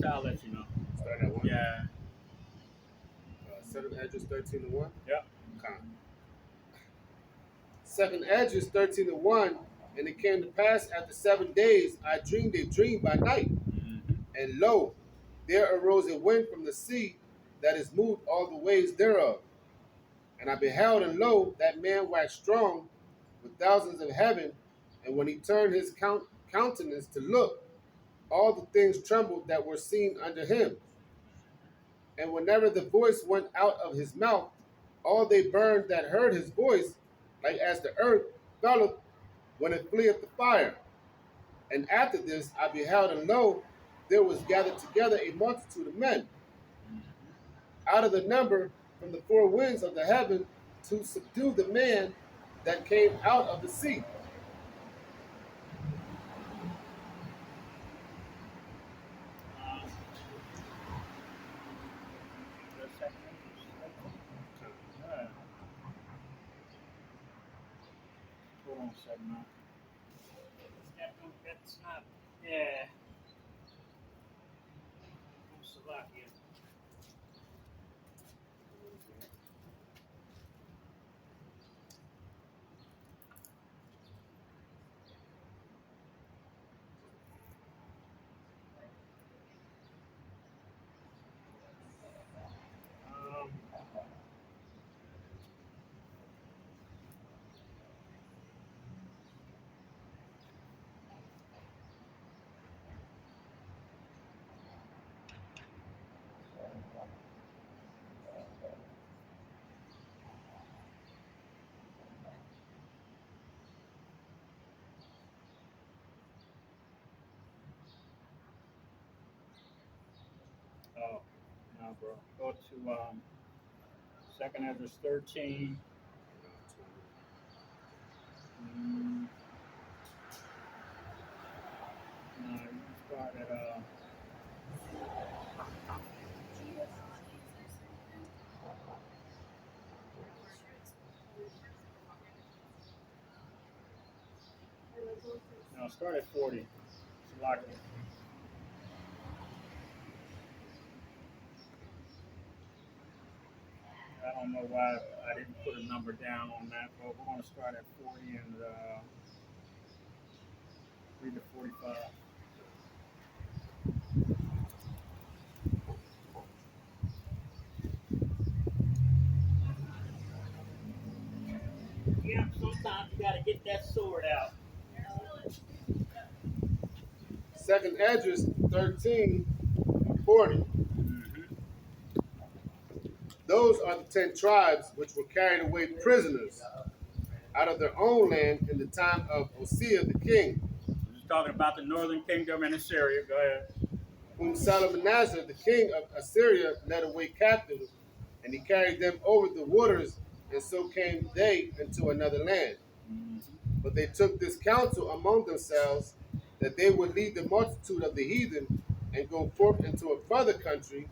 I'll let you know. Start at 1. Yeah. 2nd Edges 13 and 1. Yep. Okay. 2nd Edges 13 and 1. And it came to pass after 7 days, I dreamed a dream by night. Mm-hmm. And lo, there arose a wind from the sea that is moved all the ways thereof. And I beheld, and lo, that man waxed strong with thousands of heaven. And when he turned his countenance to look, all the things trembled that were seen under him. And whenever the voice went out of his mouth, all they burned that heard his voice, like as the earth felleth when it fleeth the fire. And after this I beheld, and lo, there was gathered together a multitude of men, out of the number from the four winds of the heaven, to subdue the man that came out of the sea. Hold on a second, man. That's not. Yeah. Slovakia. Oh, no, bro. Go to Second Ezra 13. No, you start at no, start at 40. Slovakia. I don't know why I didn't put a number down on that, but we're going to start at 40 and read to 45. Yeah, sometimes you got to get that sword out. 2nd Esdras 13, 40. Those are the 10 tribes which were carried away prisoners out of their own land in the time of Hosea the king. We're just talking about the northern kingdom and Assyria. Go ahead. Whom Salmanassar the king of Assyria led away captive, and he carried them over the waters and so came they into another land. Mhm. But they took this counsel among themselves that they would lead the multitude of the heathen and go forth into a further country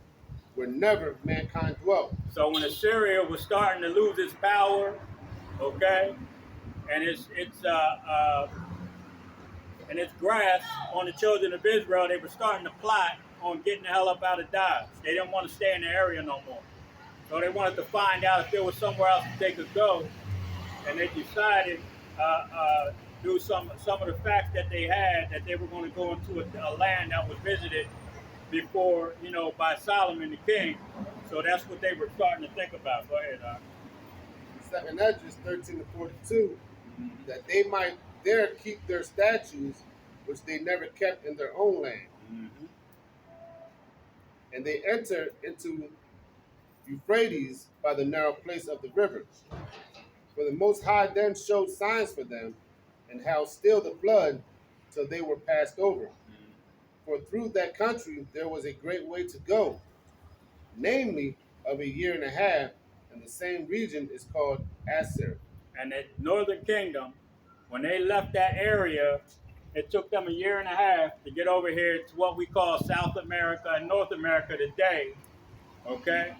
where never mankind dwelt. So when Assyria was starting to lose its power, okay, and its grasp on the children of Israel, they were starting to plot on getting the hell up out of Dodge. They didn't want to stay in the area no more. So they wanted to find out if there was somewhere else that they could go, and they decided, through some of the facts that they had, that they were going to go into a land that was visited before, by Solomon the king. So that's what they were starting to think about. Go ahead, Second Esdras 13 to 42, that they might there keep their statutes, which they never kept in their own land. Mm-hmm. And they entered into Euphrates by the narrow place of the river. For the Most High then showed signs for them, and how still the flood till they were passed over. For through that country there was a great way to go, namely of a year and a half, and the same region is called Asser. And the northern kingdom, when they left that area, it took them a year and a half to get over here to what we call South America and North America today. Okay?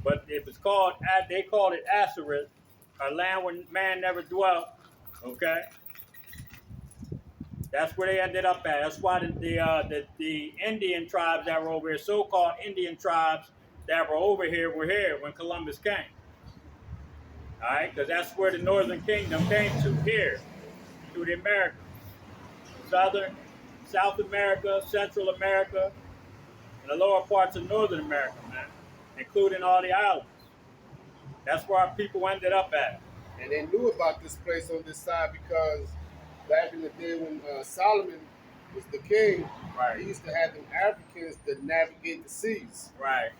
But it was called, they called it Assyria, a land where man never dwelt. Okay? That's where they ended up at. That's why the Indian tribes that were over here, so-called Indian tribes that were over here were here when Columbus came. All right? Because that's where the northern kingdom came to, here, to the Americas. Southern, South America, Central America, and the lower parts of Northern America, man, including all the islands. That's where our people ended up at. And they knew about this place on this side because back in the day when Solomon was the king, Right. he used to have them Africans that navigate the seas. Right.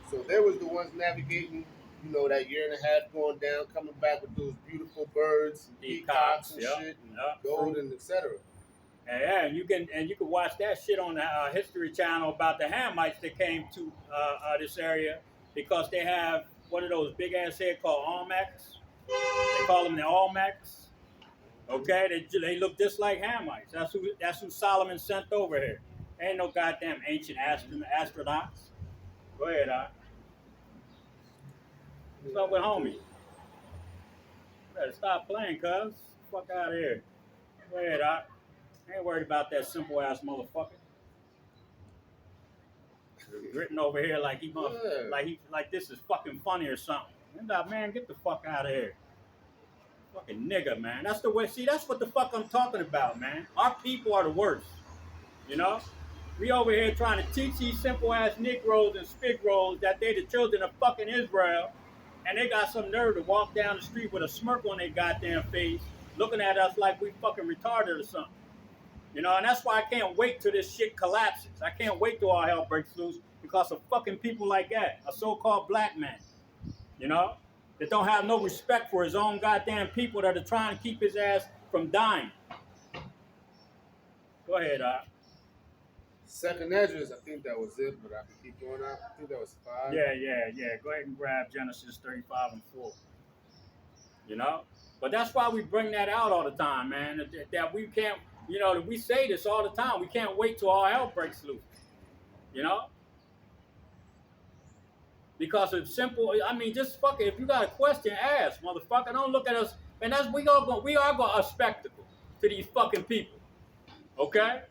So they was the ones navigating, that year and a half going down, coming back with those beautiful birds, and peacocks and Yep. shit, and Yep. gold and etc. And you can watch that shit on the History Channel about the Hamites that came to this area, because they have one of those big ass head called Olmecs. They call them the Olmecs. Okay, they look just like Hamites. That's who Solomon sent over here. Ain't no goddamn ancient astronauts. Go ahead, What's up with homie? Better stop playing, cuz. Fuck out of here. Go ahead, I ain't worried about that simple ass motherfucker. Gritting over here like like this is fucking funny or something. Man, get the fuck out of here. Fucking nigga, man. That's the way. See, that's what the fuck I'm talking about, man. Our people are the worst. We over here trying to teach these simple ass Negroes and Spigroles that they the children of fucking Israel, and they got some nerve to walk down the street with a smirk on their goddamn face, looking at us like we fucking retarded or something. And that's why I can't wait till this shit collapses. I can't wait till all hell breaks loose because of fucking people like that, a so-called black man, that don't have no respect for his own goddamn people that are trying to keep his ass from dying. Go ahead, Second Esdras, I think that was it, but I can keep going out. I think that was 5. Yeah. Go ahead and grab Genesis 35 and 4. But that's why we bring that out all the time, man. That we can't, that we say this all the time. We can't wait till all hell breaks loose. Because it's simple. I mean, just fuck it. If you got a question, ask, motherfucker. Don't look at us. And we are going a spectacle to these fucking people. Okay?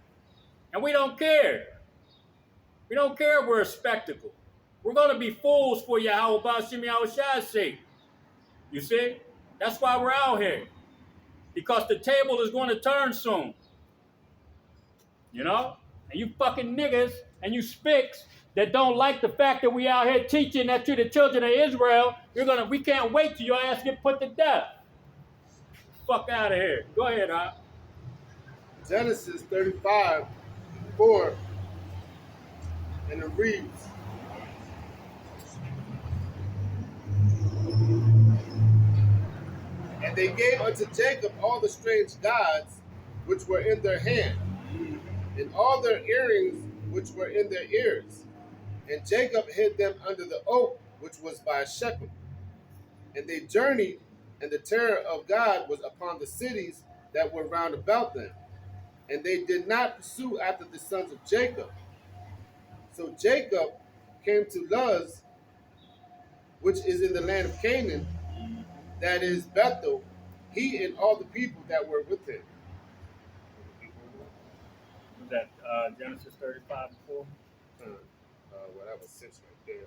And we don't care. We don't care if we're a spectacle. We're going to be fools for Yahweh Bashim Yahushai's sake. You see? That's why we're out here. Because the table is going to turn soon. And you fucking niggas and you spicks that don't like the fact that we out here teaching that to the children of Israel, we can't wait till your ass get put to death. Fuck out of here. Go ahead, Genesis 35, 4, and it reads, and they gave unto Jacob all the strange gods which were in their hand, and all their earrings which were in their ears. And Jacob hid them under the oak which was by Shechem. And they journeyed, and the terror of God was upon the cities that were round about them. And they did not pursue after the sons of Jacob. So Jacob came to Luz, which is in the land of Canaan, that is Bethel, he and all the people that were with him. Was that Genesis 35 and 4? Well, that was 6 right there.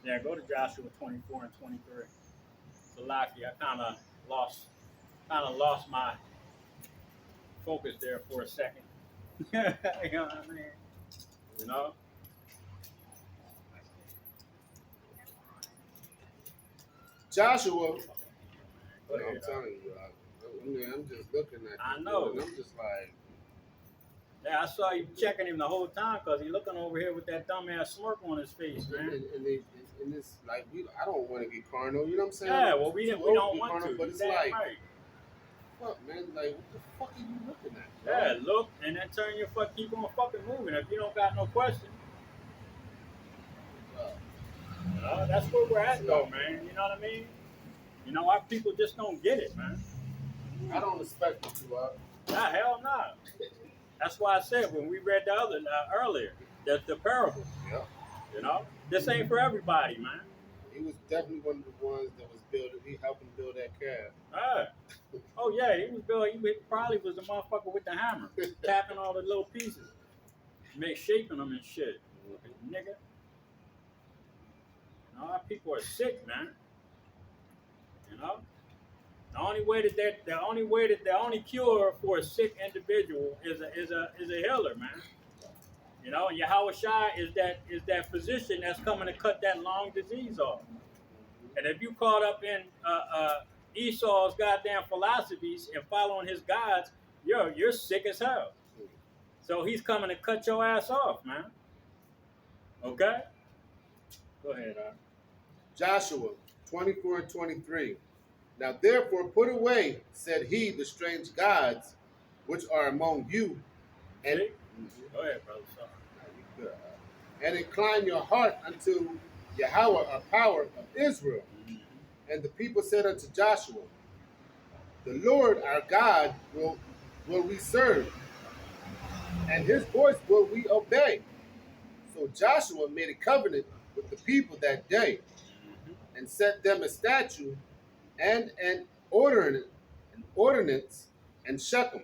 Yeah, go to Joshua 24 and 23. So lucky, I kind of lost my focus there for a second. You know what I mean? You know? Joshua, Go ahead, I'm telling you, I'm just looking at I this know. dude, and I'm just like, Yeah, I saw you checking him the whole time because he looking over here with that dumbass smirk on his face, man. and it's like, I don't want to get carnal, you know what I'm saying? Yeah, well, we Too don't old want be carnal, to. but You it's damn like, right. fuck, man, like, what the fuck are you looking at, bro? Yeah, look, and then turn your keep on fucking moving. If you don't got no question, you know, that's where we're at, though, man. You know what I mean? You know, our people just don't get it, man. I don't expect you to, Nah, hell no. That's why I said when we read the other earlier, that's the parable. Yeah. You know, this ain't for everybody, man. He was definitely one of the ones that was building. He helping build that Ah. Oh yeah, he was building. He probably was the motherfucker with the hammer, tapping all the little pieces, shaping them and shit. Nigga, you know, our people are sick, man. You know, the only cure for a sick individual is a healer, man. You know, and Yahweh Shai is that physician that's coming to cut that long disease off. And if you caught up in Esau's goddamn philosophies and following his gods, you're sick as hell. So he's coming to cut your ass off, man. Okay? Go ahead, Joshua 24 and 23. Now therefore put away, said he, the strange gods which are among you, and Go ahead, brother. Sorry. And incline your heart unto Yahweh, our power of Israel. And the people said unto Joshua, the Lord our God will we serve, and his voice will we obey. So Joshua made a covenant with the people that day, and set them a statute and an ordinance and Shechem.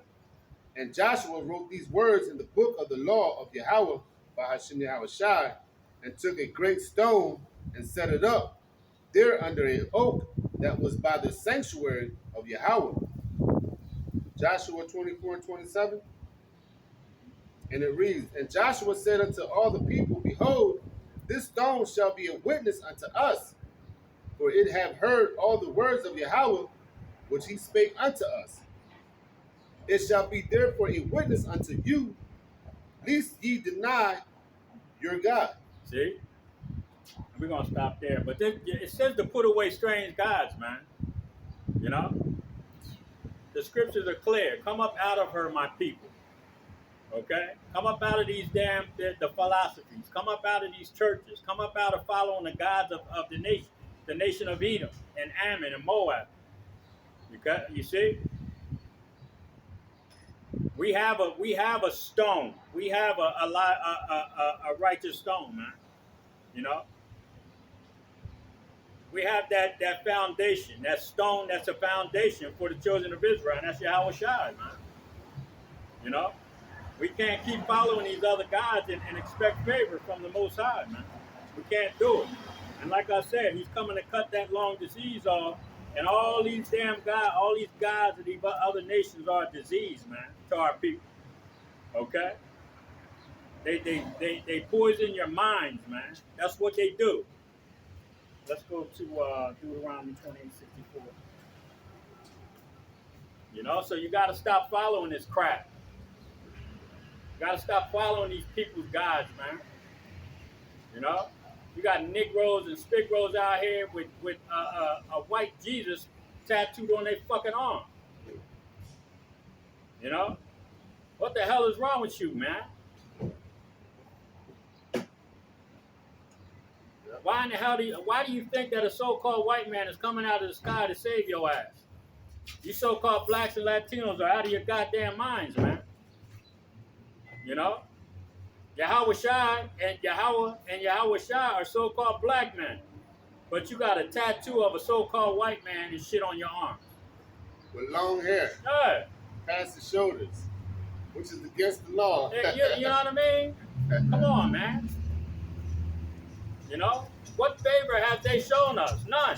And Joshua wrote these words in the book of the law of Yahweh by Hashem Yahweh Shai, and took a great stone and set it up there under an oak that was by the sanctuary of Yahweh. Joshua 24 and 27. And it reads, and Joshua said unto all the people, behold, this stone shall be a witness unto us, for it have heard all the words of Yahweh, which he spake unto us. It shall be therefore a witness unto you, lest ye deny your God. See? We're going to stop there. But it says to put away strange gods, man. You know? The scriptures are clear. Come up out of her, my people. Okay? Come up out of these the philosophies. Come up out of these churches. Come up out of following the gods of the nation of Edom and Ammon and Moab. You see? We have a stone. We have a righteous stone, man. You know? We have that foundation, that stone that's a foundation for the children of Israel, and that's Yahweh Shai, man. You know? We can't keep following these other gods and expect favor from the Most High, man. We can't do it. And like I said, he's coming to cut that long disease off, and all these gods of these other nations are a disease, man, to our people. Okay? They poison your minds, man. That's what they do. Let's go to Deuteronomy 28:64. You know, so you got to stop following this crap. You got to stop following these people's gods, man. You know, you got Negroes and Spigros out here with a white Jesus tattooed on their fucking arm. You know, what the hell is wrong with you, man? Why in the hell why do you think that a so-called white man is coming out of the sky to save your ass? You so-called blacks and Latinos are out of your goddamn minds, man. You know? Yahweh Shai and Yahweh Shai are so-called black men. But you got a tattoo of a so-called white man and shit on your arm. With long hair. Yeah. Past the shoulders. Which is against the law. You know what I mean? Come on, man. You know? What favor have they shown us? None.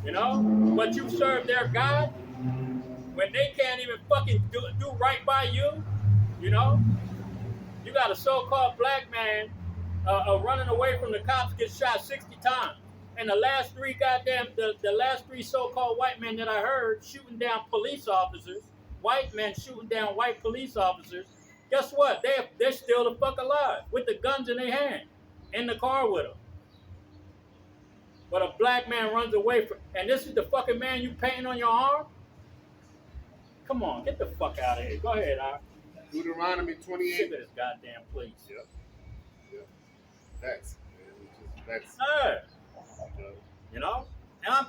You know? But you serve their God when they can't even fucking do right by you. You know? You got a so-called black man running away from the cops, gets shot 60 times. And the last three so-called white men that I heard shooting down police officers, white men shooting down white police officers, guess what? They're still the fuck alive with the guns in their hand, in the car with them. But a black man runs away from, and this is the fucking man you painting on your arm? Come on, get the fuck out of here. Go ahead, Al. Deuteronomy 28. Sick of this goddamn place. Yep. Yep. That's. You know? And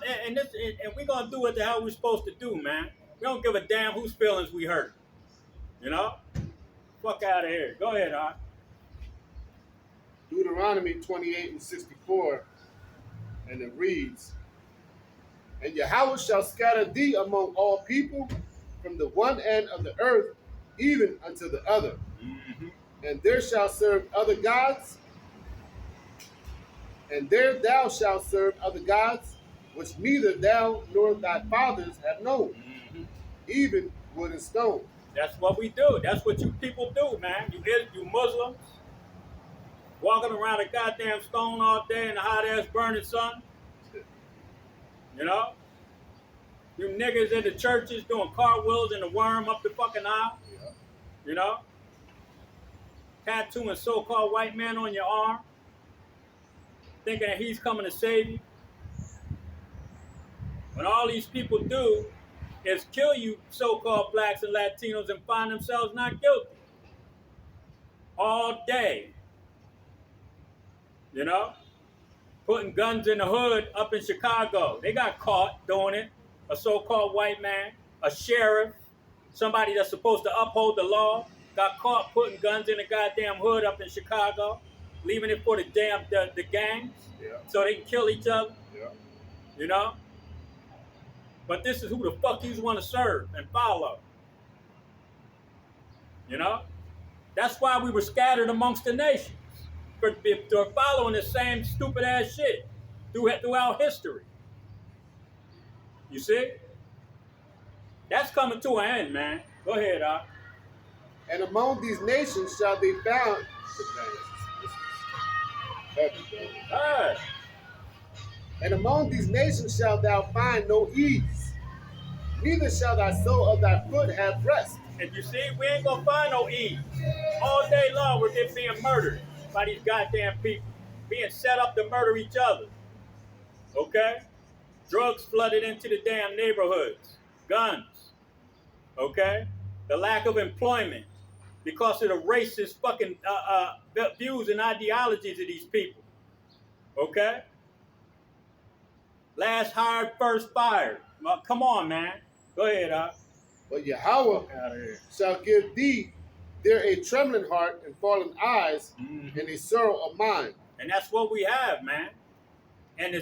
we're going to do what the hell we're supposed to do, man. We don't give a damn whose feelings we hurt. You know? Fuck out of here. Go ahead, Al. Deuteronomy 28 and 64. And it reads, and Yahweh shall scatter thee among all people from the one end of the earth even unto the other. Mm-hmm. And there shall serve other gods, and there thou shalt serve other gods, which neither thou nor thy fathers have known, even wood and stone. That's what we do. That's what you people do, man. You Muslims, walking around a goddamn stone all day in the hot-ass burning sun. You know? You niggas in the churches doing cartwheels in the worm up the fucking aisle. Yeah. You know? Tattooing so-called white man on your arm. Thinking that he's coming to save you. When all these people do is kill you so-called blacks and Latinos and find themselves not guilty. All day. You know? Putting guns in the hood up in Chicago. They got caught doing it. A so-called white man, a sheriff, somebody that's supposed to uphold the law, got caught putting guns in the goddamn hood up in Chicago, leaving it for the gangs, so they can kill each other. Yeah. You know? But this is who the fuck you want to serve and follow. You know? That's why we were scattered amongst the nations. For following the same stupid ass shit throughout history. You see? That's coming to an end, man. Go ahead, Doc. And among these nations shall be found. And among these nations shalt thou find no ease, neither shall thy sole of thy foot have rest. And you see, we ain't gonna find no ease. All day long, we're just being murdered by these goddamn people, being set up to murder each other. Okay? Drugs flooded into the damn neighborhoods. Guns. Okay? The lack of employment because of the racist fucking views and ideologies of these people. Okay? Last hired, first fired. Well, come on, man. Go ahead, But Yahweh shall give thee there a trembling heart and fallen eyes, and a sorrow of mind. And that's what we have, man. And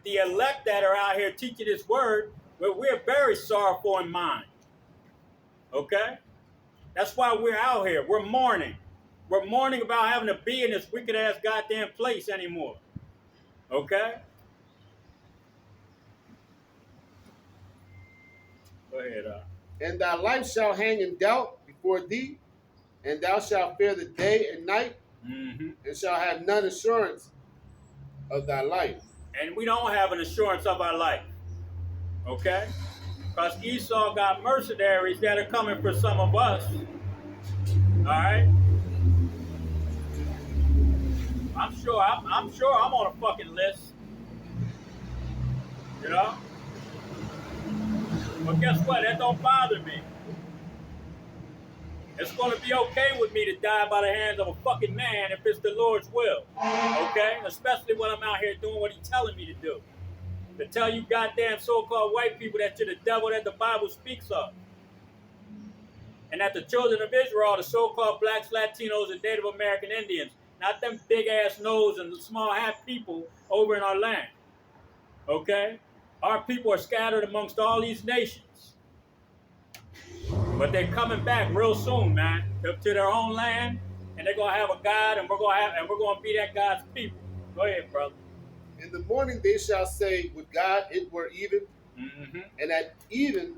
the elect that are out here teaching this word, well, we're very sorrowful in mind. Okay? That's why we're out here. We're mourning. We're mourning about having to be in this wicked ass goddamn place anymore. Okay? Go ahead, And thy life shall hang in doubt before thee, and thou shalt fear the day and night, and shall have none assurance of thy life. And we don't have an assurance of our life. Okay? Because Esau got mercenaries that are coming for some of us. Alright? I'm sure I'm on a fucking list. You know? But guess what? That don't bother me. It's going to be okay with me to die by the hands of a fucking man if it's the Lord's will. Okay? Especially when I'm out here doing what he's telling me to do. To tell you goddamn so-called white people that you're the devil that the Bible speaks of. And that the children of Israel are the so-called blacks, Latinos, and Native American Indians. Not them big-ass nose and small hat people over in our land. Okay? Our people are scattered amongst all these nations. But they're coming back real soon, man, to their own land, and they're gonna have a God, and we're gonna be that God's people. Go ahead, brother. In the morning they shall say, would God it were even, and at even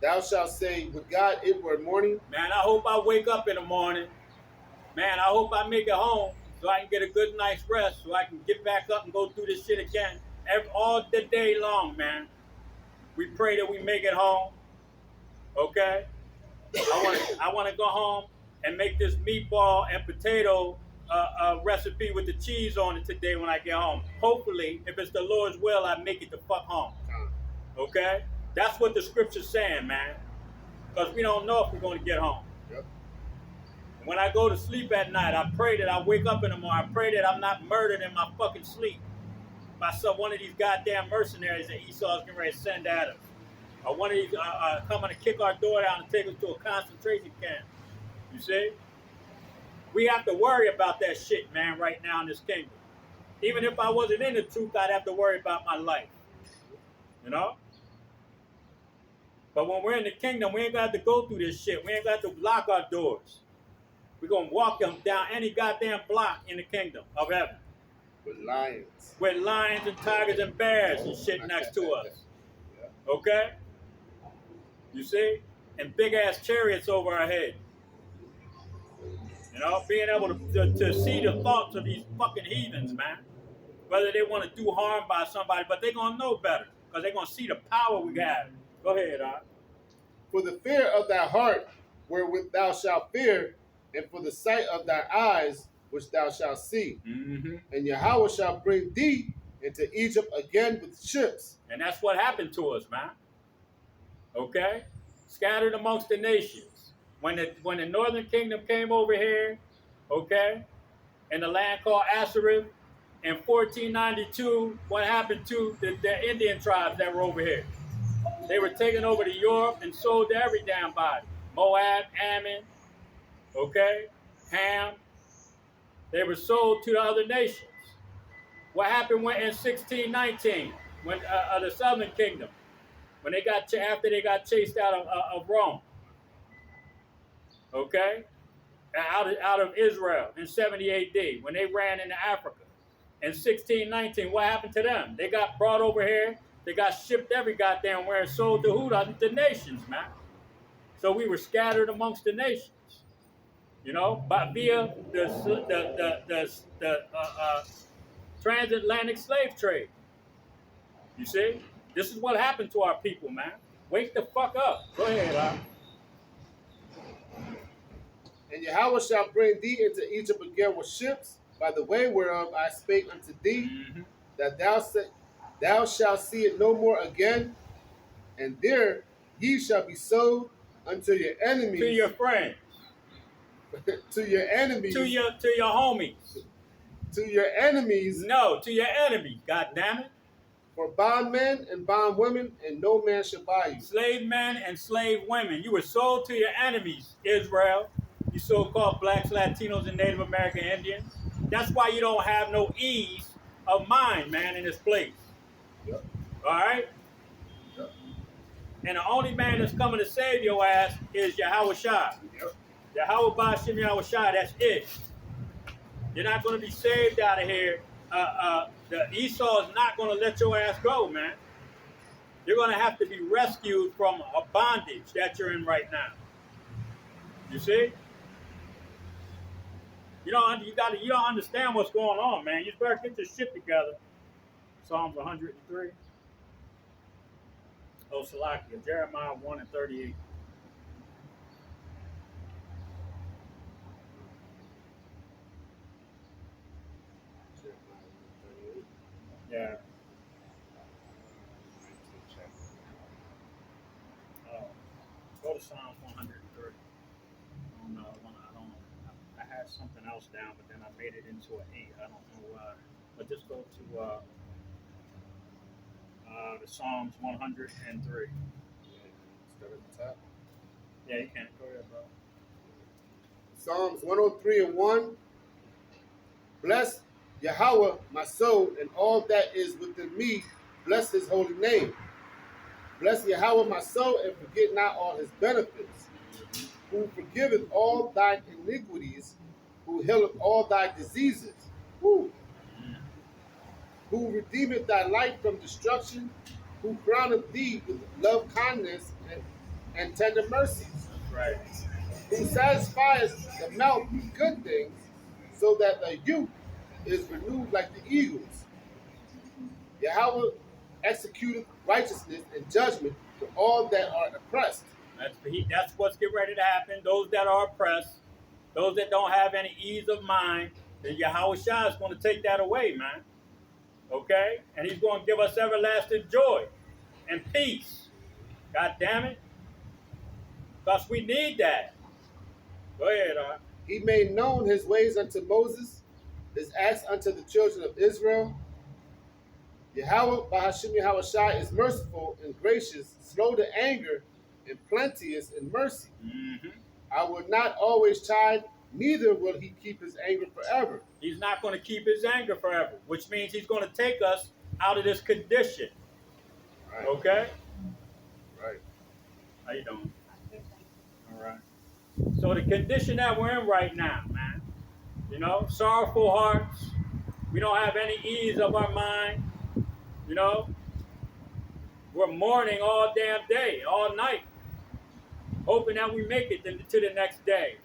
thou shalt say, would God it were morning. Man, I hope I wake up in the morning. Man, I hope I make it home so I can get a good night's rest, so I can get back up and go through this shit again all the day long, man. We pray that we make it home. Okay? I want to go home and make this meatball and potato recipe with the cheese on it today when I get home. Hopefully, if it's the Lord's will, I make it the fuck home. Okay? That's what the scripture's saying, man. Because we don't know if we're going to get home. Yep. When I go to sleep at night, I pray that I wake up in the morning. I pray that I'm not murdered in my fucking sleep by one of these goddamn mercenaries that Esau's getting ready to send at us. Or one of these coming to kick our door down and take us to a concentration camp. You see? We have to worry about that shit, man, right now in this kingdom. Even if I wasn't in the truth, I'd have to worry about my life. You know? But when we're in the kingdom, we ain't got to go through this shit. We ain't got to lock our doors. We're going to walk them down any goddamn block in the kingdom of heaven. With lions. With lions and tigers and bears and shit next to us. Okay? You see? And big-ass chariots over our head. You know, being able to see the thoughts of these fucking heathens, man. Whether they want to do harm by somebody, but they're going to know better. Because they're going to see the power we have. Go ahead, Art. For the fear of thy heart, wherewith thou shalt fear, and for the sight of thy eyes, which thou shalt see. And Yahweh shall bring thee into Egypt again with ships. And that's what happened to us, man. Okay? Scattered amongst the nations. When the northern kingdom came over here, okay, in the land called Assyria, in 1492, what happened to the Indian tribes that were over here? They were taken over to Europe and sold to every damn body. Moab, Ammon, okay, Ham. They were sold to the other nations. What happened in 1619, when the southern kingdom, when they got after they got chased out of Rome, okay, out of Israel in 70 A.D. when they ran into Africa. In 1619, what happened to them? They got brought over here. They got shipped every goddamn where and sold to who? The nations, man. So we were scattered amongst the nations, you know, via the transatlantic slave trade. You see, this is what happened to our people, man. Wake the fuck up. Go ahead, Al. And Yahweh shall bring thee into Egypt again with ships, by the way whereof I spake unto thee, that thou shalt see it no more again, and there ye shall be sold unto your enemies. To your friends. To your enemies. To your homies. To your enemies. No, to your enemies, God damn it. For bondmen and bondwomen, and no man shall buy you. Slave men and slave women. You were sold to your enemies, Israel. You so-called blacks, Latinos, and Native American Indians. That's why you don't have no ease of mind, man, in this place. Yep. All right? Yep. And the only man that's coming to save your ass is Yahweh Shai. Yep. Yahweh Bashim Yahweh Shai, that's it. You're not going to be saved out of here. The Esau is not going to let your ass go, man. You're going to have to be rescued from a bondage that you're in right now. You see? You don't understand what's going on, man. You better get your shit together. Psalms 103. Oh, Salakia, Jeremiah 1 and 38. Yeah. Go to Psalms 103. I had something else down, but then I made it into an 8. I don't know why. But just go to the Psalms 103. Start at the top. Yeah, you can. Go ahead, bro. Psalms 103 and 1. Bless Yahweh, my soul, and all that is within me. Bless his holy name. Bless Yahweh, my soul, and forget not all his benefits. Who forgiveth all thy iniquities, who healeth all thy diseases. Woo. Who redeemeth thy life from destruction, who crowneth thee with love, kindness, and tender mercies. That's right. Who satisfies the mouth with good things, so that the youth is renewed like the eagles. Yahweh executeth righteousness and judgment to all that are oppressed. That's what's getting ready to happen. Those that are oppressed, those that don't have any ease of mind, then Yahweh Shah is going to take that away, man. Okay? And he's going to give us everlasting joy and peace. God damn it. Because we need that. Go ahead, He made known his ways unto Moses, his acts unto the children of Israel. Yahweh, Bahashim Yahweh Shai, is merciful and gracious, slow to anger, and plenteous in mercy. Mm-hmm. I will not always chide, neither will he keep his anger forever. He's not going to keep his anger forever, which means he's going to take us out of this condition. Right. Okay? Right. How you doing? All right. So the condition that we're in right now, man, you know, sorrowful hearts. We don't have any ease of our mind. You know, we're mourning all damn day, all night, hoping that we make it to the next day,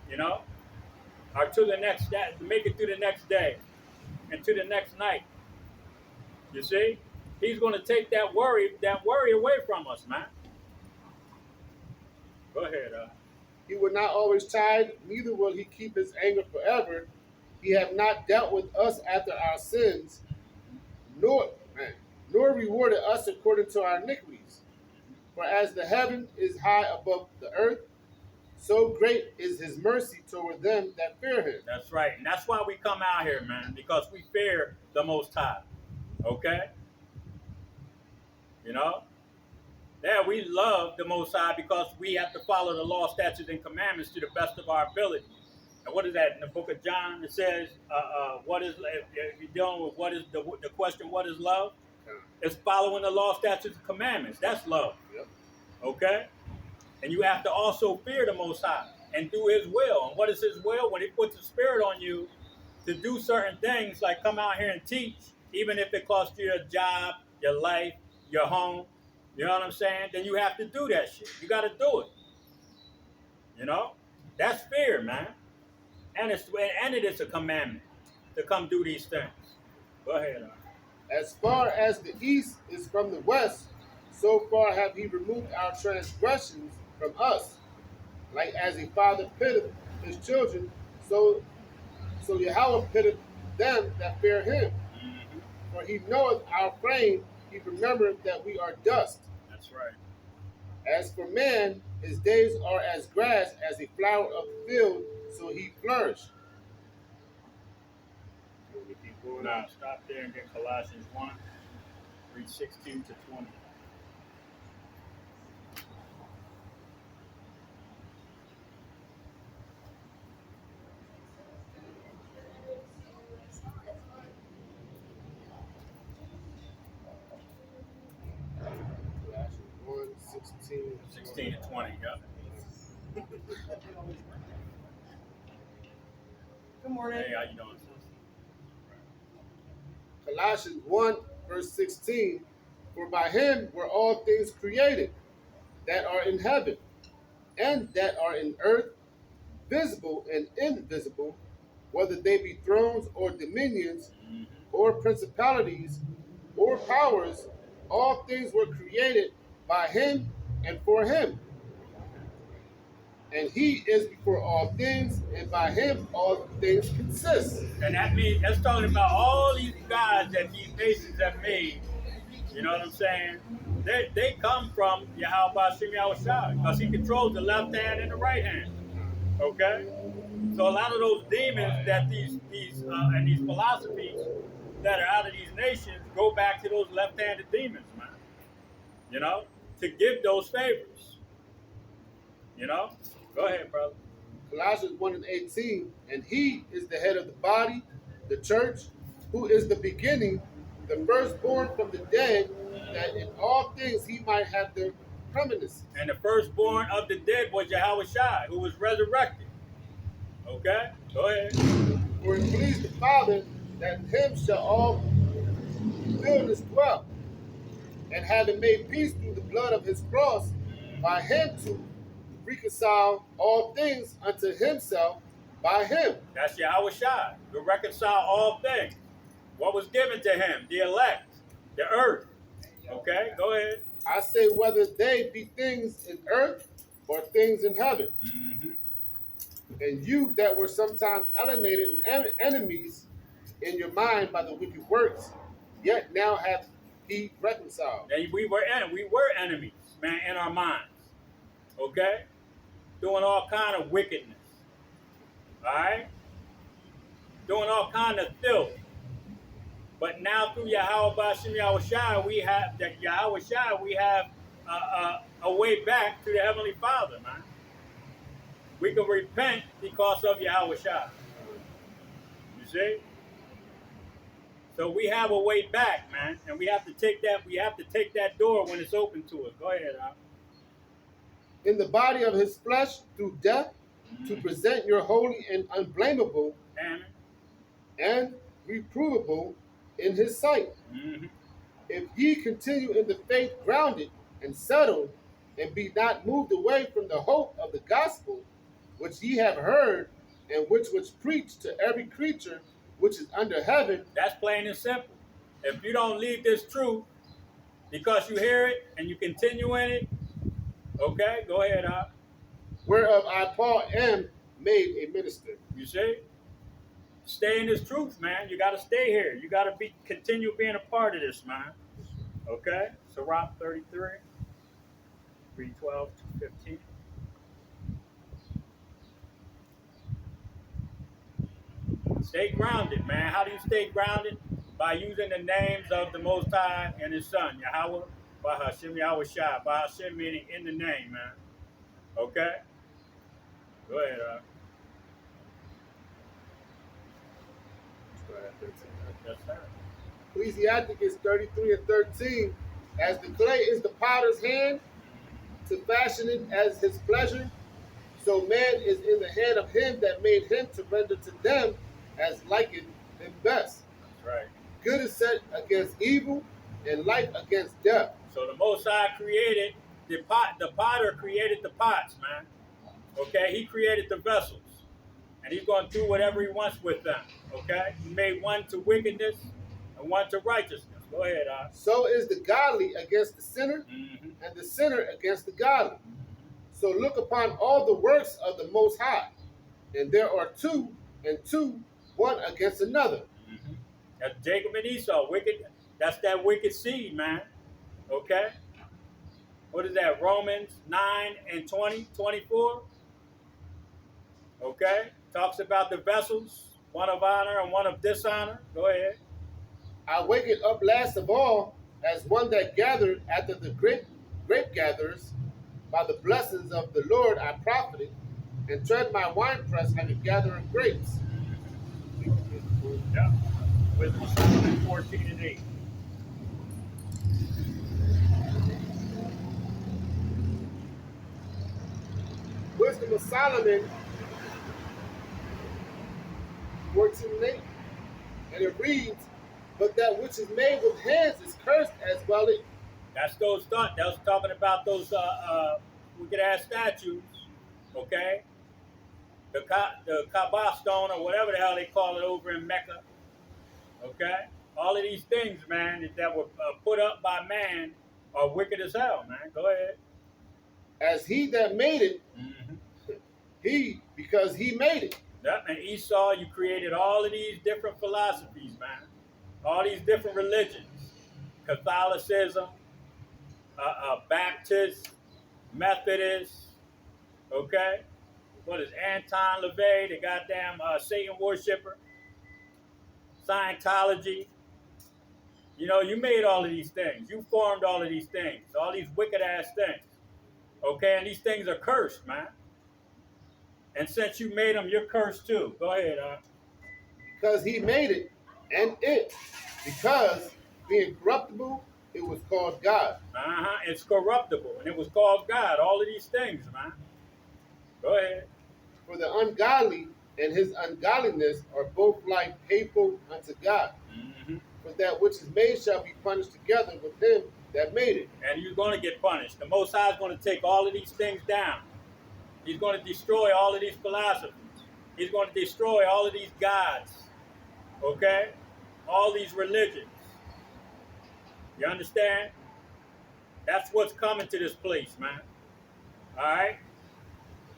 you know, or to the next day, to make it through the next day and to the next night. You see, he's going to take that worry away from us, man. Go ahead. He will not always chide, neither will he keep his anger forever. He have not dealt with us after our sins, nor rewarded us according to our iniquities. For as the heaven is high above the earth, so great is his mercy toward them that fear him. That's right. And that's why we come out here, man, because we fear the Most High. Okay? You know? Yeah, we love the Most High because we have to follow the law, statutes, and commandments to the best of our ability. And what is that? In the book of John, it says, what is, if you're dealing with what is the question, what is love? It's following the law, statutes, and commandments. That's love. Yep. Okay? And you have to also fear the Most High and do his will. And what is his will? When he puts a spirit on you to do certain things, like come out here and teach, even if it costs you your job, your life, your home, you know what I'm saying? Then you have to do that shit. You got to do it. You know? That's fear, man. And it is a commandment to come do these things. Go ahead. As far as the east is from the west, so far have he removed our transgressions from us. Like as a father pitteth his children, so Yahweh pitteth them that fear him. Mm-hmm. For he knoweth our frame, he remembereth that we are dust. That's right. As for man, his days are as grass, as a flower of the field, so he flourish. Now stop there and get Colossians 1, read 16 to 20. Colossians 1, 16 to 20, yeah. Good morning. Hey, how you doing? Colossians 1, verse 16, for by him were all things created, that are in heaven, and that are in earth, visible and invisible, whether they be thrones or dominions, or principalities, or powers, all things were created by him and for him. And he is before all things, and by him all things consist. And that means, that's talking about all these guys that these nations have made. You know what I'm saying? They come from Yahweh Bashim Yahushua, because he controls the left hand and the right hand. Okay? So a lot of those demons that these and these philosophies that are out of these nations go back to those left-handed demons, man. You know, to give those favors. You know? Go ahead, brother. Colossians 1 and 18, and he is the head of the body, the church, who is the beginning, the firstborn from the dead, that in all things he might have the permanency. And the firstborn of the dead was Yahweh Shai, who was resurrected. Okay? Go ahead. For it pleased the Father that in him shall all fullness dwell, and having made peace through the blood of his cross, by him to reconcile all things unto himself by him. That's Yahweh Shai, to reconcile all things. What was given to him? The elect, the earth. Okay, go ahead. I say whether they be things in earth or things in heaven. Mm-hmm. And you that were sometimes alienated and enemies in your mind by the wicked works, yet now hath he reconciled. And we were enemies, man, in our minds. Okay? Doing all kind of wickedness. Alright? Doing all kind of filth. But now through Yahweh Bashim Yahweh Shai, we have that Yahweh Shai, we have a way back to the Heavenly Father, man. We can repent because of Yahweh Shai. You see? So we have a way back, man, and we have to take that door when it's open to us. Go ahead, Al. In the body of his flesh through death, to present your holy and unblameable and reprovable in his sight. Mm-hmm. If ye continue in the faith grounded and settled, and be not moved away from the hope of the gospel, which ye have heard, and which was preached to every creature which is under heaven. That's plain and simple. If you don't leave this truth because you hear it and you continue in it, okay, go ahead, Al. Whereof I, Paul, am made a minister. You see? Stay in this truth, man. You got to stay here. You got to continue being a part of this, man. Okay? Sirach 33, 3:12 to 15. Stay grounded, man. How do you stay grounded? By using the names of the Most High and His Son, Yahweh, by Hashem Yahweh Shai. By Hashem meaning in the name, man. Okay? Go ahead, Yes, sir. Ecclesiasticus 33 and 13. As the clay is the potter's hand, to fashion it as his pleasure, so man is in the hand of him that made him to render to them as liketh him best. That's right. Good is set against evil, and life against death. So the Most High created the potter created the pots, man. Okay, he created the vessels. And he's going to do whatever he wants with them. Okay? He made one to wickedness and one to righteousness. Go ahead, So is the godly against the sinner, and the sinner against the godly. So look upon all the works of the Most High, and there are two, and two, one against another. That's Jacob and Esau. Wicked. That's that wicked seed, man. Okay? What is that? Romans 9 and 20, 24? Okay? Talks about the vessels, one of honor and one of dishonor. Go ahead. I wake it up last of all, as one that gathered after the grape gatherers. By the blessings of the Lord I profited, and tread my winepress like a gatherer of grapes. Yeah. Wisdom of Solomon 14 and 8. Wisdom of Solomon 14 and 8. And it reads, but that which is made with hands is cursed as well. That's talking about those wicked ass statues, okay? The Kaaba stone or whatever the hell they call it over in Mecca, okay? All of these things, man, that were put up by man are wicked as hell, man. Go ahead. As he that made it, because he made it. Yeah, and Esau, you created all of these different philosophies, man. All these different religions. Catholicism, Baptist, Methodist, okay? what is Anton LaVey, the goddamn Satan worshiper, Scientology. You know, you made all of these things. You formed all of these things, all these wicked ass things. Okay, and these things are cursed, man. And since you made them, you're cursed too. Go ahead, Because he made it, and it, because being corruptible, it was called God. It's corruptible, and it was called God. All of these things, man. Go ahead. For the ungodly and his ungodliness are both like hateful unto God. Mm-hmm. For that which is made shall be punished together with him that made it. And you're going to get punished. The Most High is going to take all of these things down. He's going to destroy all of these philosophies. He's going to destroy all of these gods. Okay? All these religions. You understand? That's what's coming to this place, man. All right?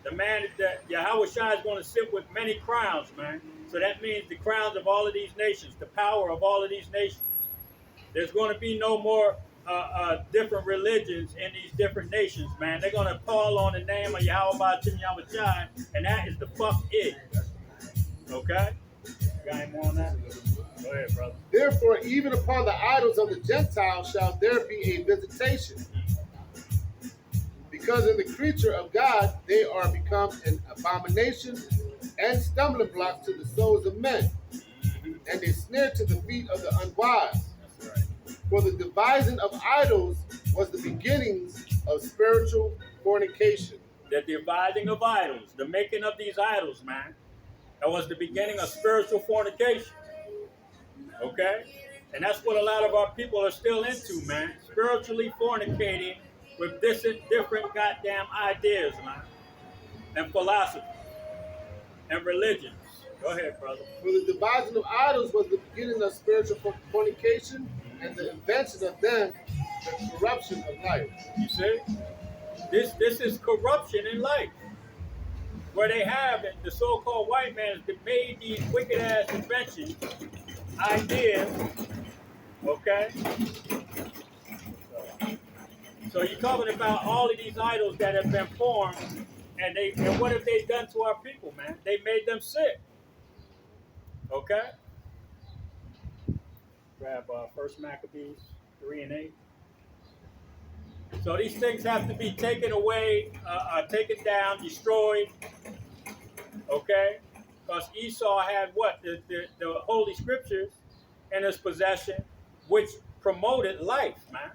The man that Yahweh Shai is going to sit with many crowns, man. So that means the crowns of all of these nations, the power of all of these nations. There's going to be no more different religions in these different nations, man. They're going to call on the name of Yahweh Ba'atim Yahweh Shai, and that is the fuck it. Okay? You got any more on that? Go ahead, brother. Therefore, even upon the idols of the Gentiles shall there be a visitation. Because in the creature of God they are become an abomination and stumbling blocks to the souls of men, and a snare to the feet of the unwise. That's right. For the devising of idols was the beginnings of spiritual fornication. The dividing of idols, the making of these idols, man, that was the beginning of spiritual fornication. Okay? And that's what a lot of our people are still into, man. Spiritually fornicating with different goddamn ideas, man. And philosophy. And religions. Go ahead, brother. For the devising of idols was the beginning of spiritual fornication, and the invention of them, the corruption of life. You see? This is corruption in life. Where they have it, the so-called white man has made these wicked ass inventions, ideas, okay? So you're talking about all of these idols that have been formed, and what have they done to our people, man? They made them sick. Okay? Grab 1 Maccabees 3 and 8. So these things have to be taken away, taken down, destroyed. Okay? Because Esau had what? The Holy Scriptures in his possession, which promoted life, man.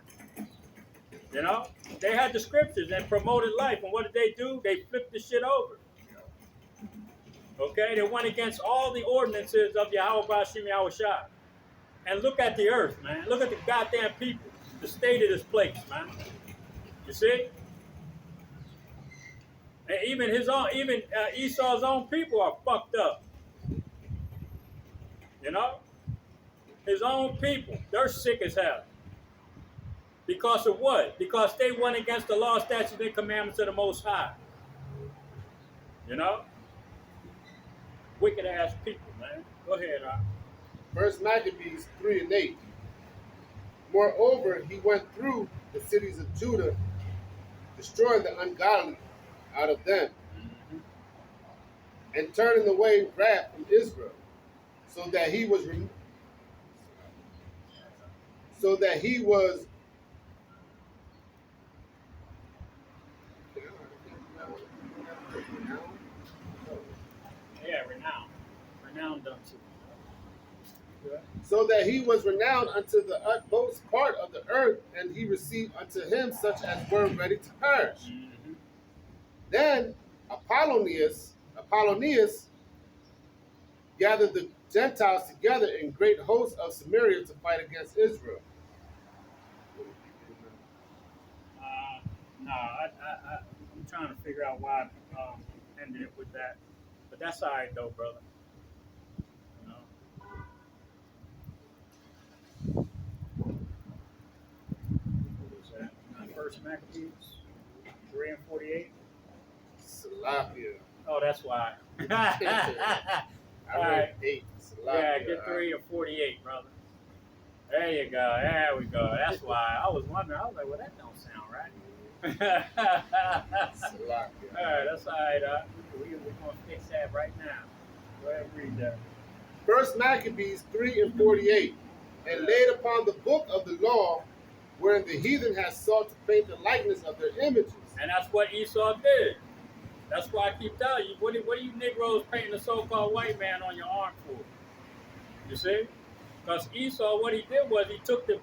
You know? They had the Scriptures and promoted life. And what did they do? They flipped the shit over. Okay? They went against all the ordinances of Yahweh Ba'atim Yahweh Shai. And look at the earth, man. Look at the goddamn people. The state of this place, man. You see? And even Esau's own people are fucked up. You know? His own people, they're sick as hell. Because of what? Because they went against the law, statutes, and commandments of the Most High. You know? Wicked ass people, man. Go ahead, 1 Maccabees 3 and 8. Moreover, he went through the cities of Judah, destroying the ungodly out of them, and turning away wrath from Israel, so that he was Yeah, renowned unto. so that he was renowned unto the utmost part of the earth, and he received unto him such as were ready to perish. Mm-hmm. Then Apollonius gathered the Gentiles together in great hosts of Samaria to fight against Israel. No, I'm trying to figure out why I ended it with that. But that's all right, though, brother. You know? What was that? 1 Maccabees 3 and 48. Salakia. Oh, that's why. I All read right. 8. Yeah, Salakia. get 3 and 48, brother. There you go. There we go. That's why. I was wondering. I was like, well, that don't sound right. Salakia. All right, that's all right. We going to fix that right now. Go ahead and read that. First Maccabees 3 and 48. And laid upon the book of the law, wherein the heathen has sought to paint the likeness of their images. And that's what Esau did. That's why I keep telling you, what are you Negroes painting the so-called white man on your arm for? You see? Because Esau, what he did was he took the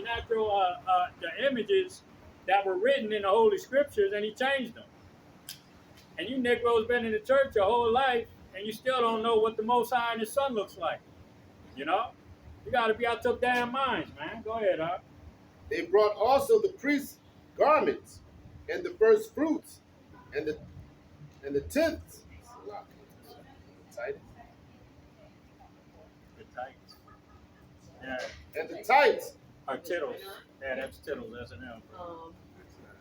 natural the images that were written in the Holy Scriptures and he changed them. And you Negroes been in the church your whole life and you still don't know what the Most High and His Son looks like. You know? You got to be out your damn minds, man. Go ahead, huh? They brought also the priest's garments and the first fruits and the tenths. The tights. Yeah. And the tithes. Or tittles. Yeah, that's tittles. That's an M.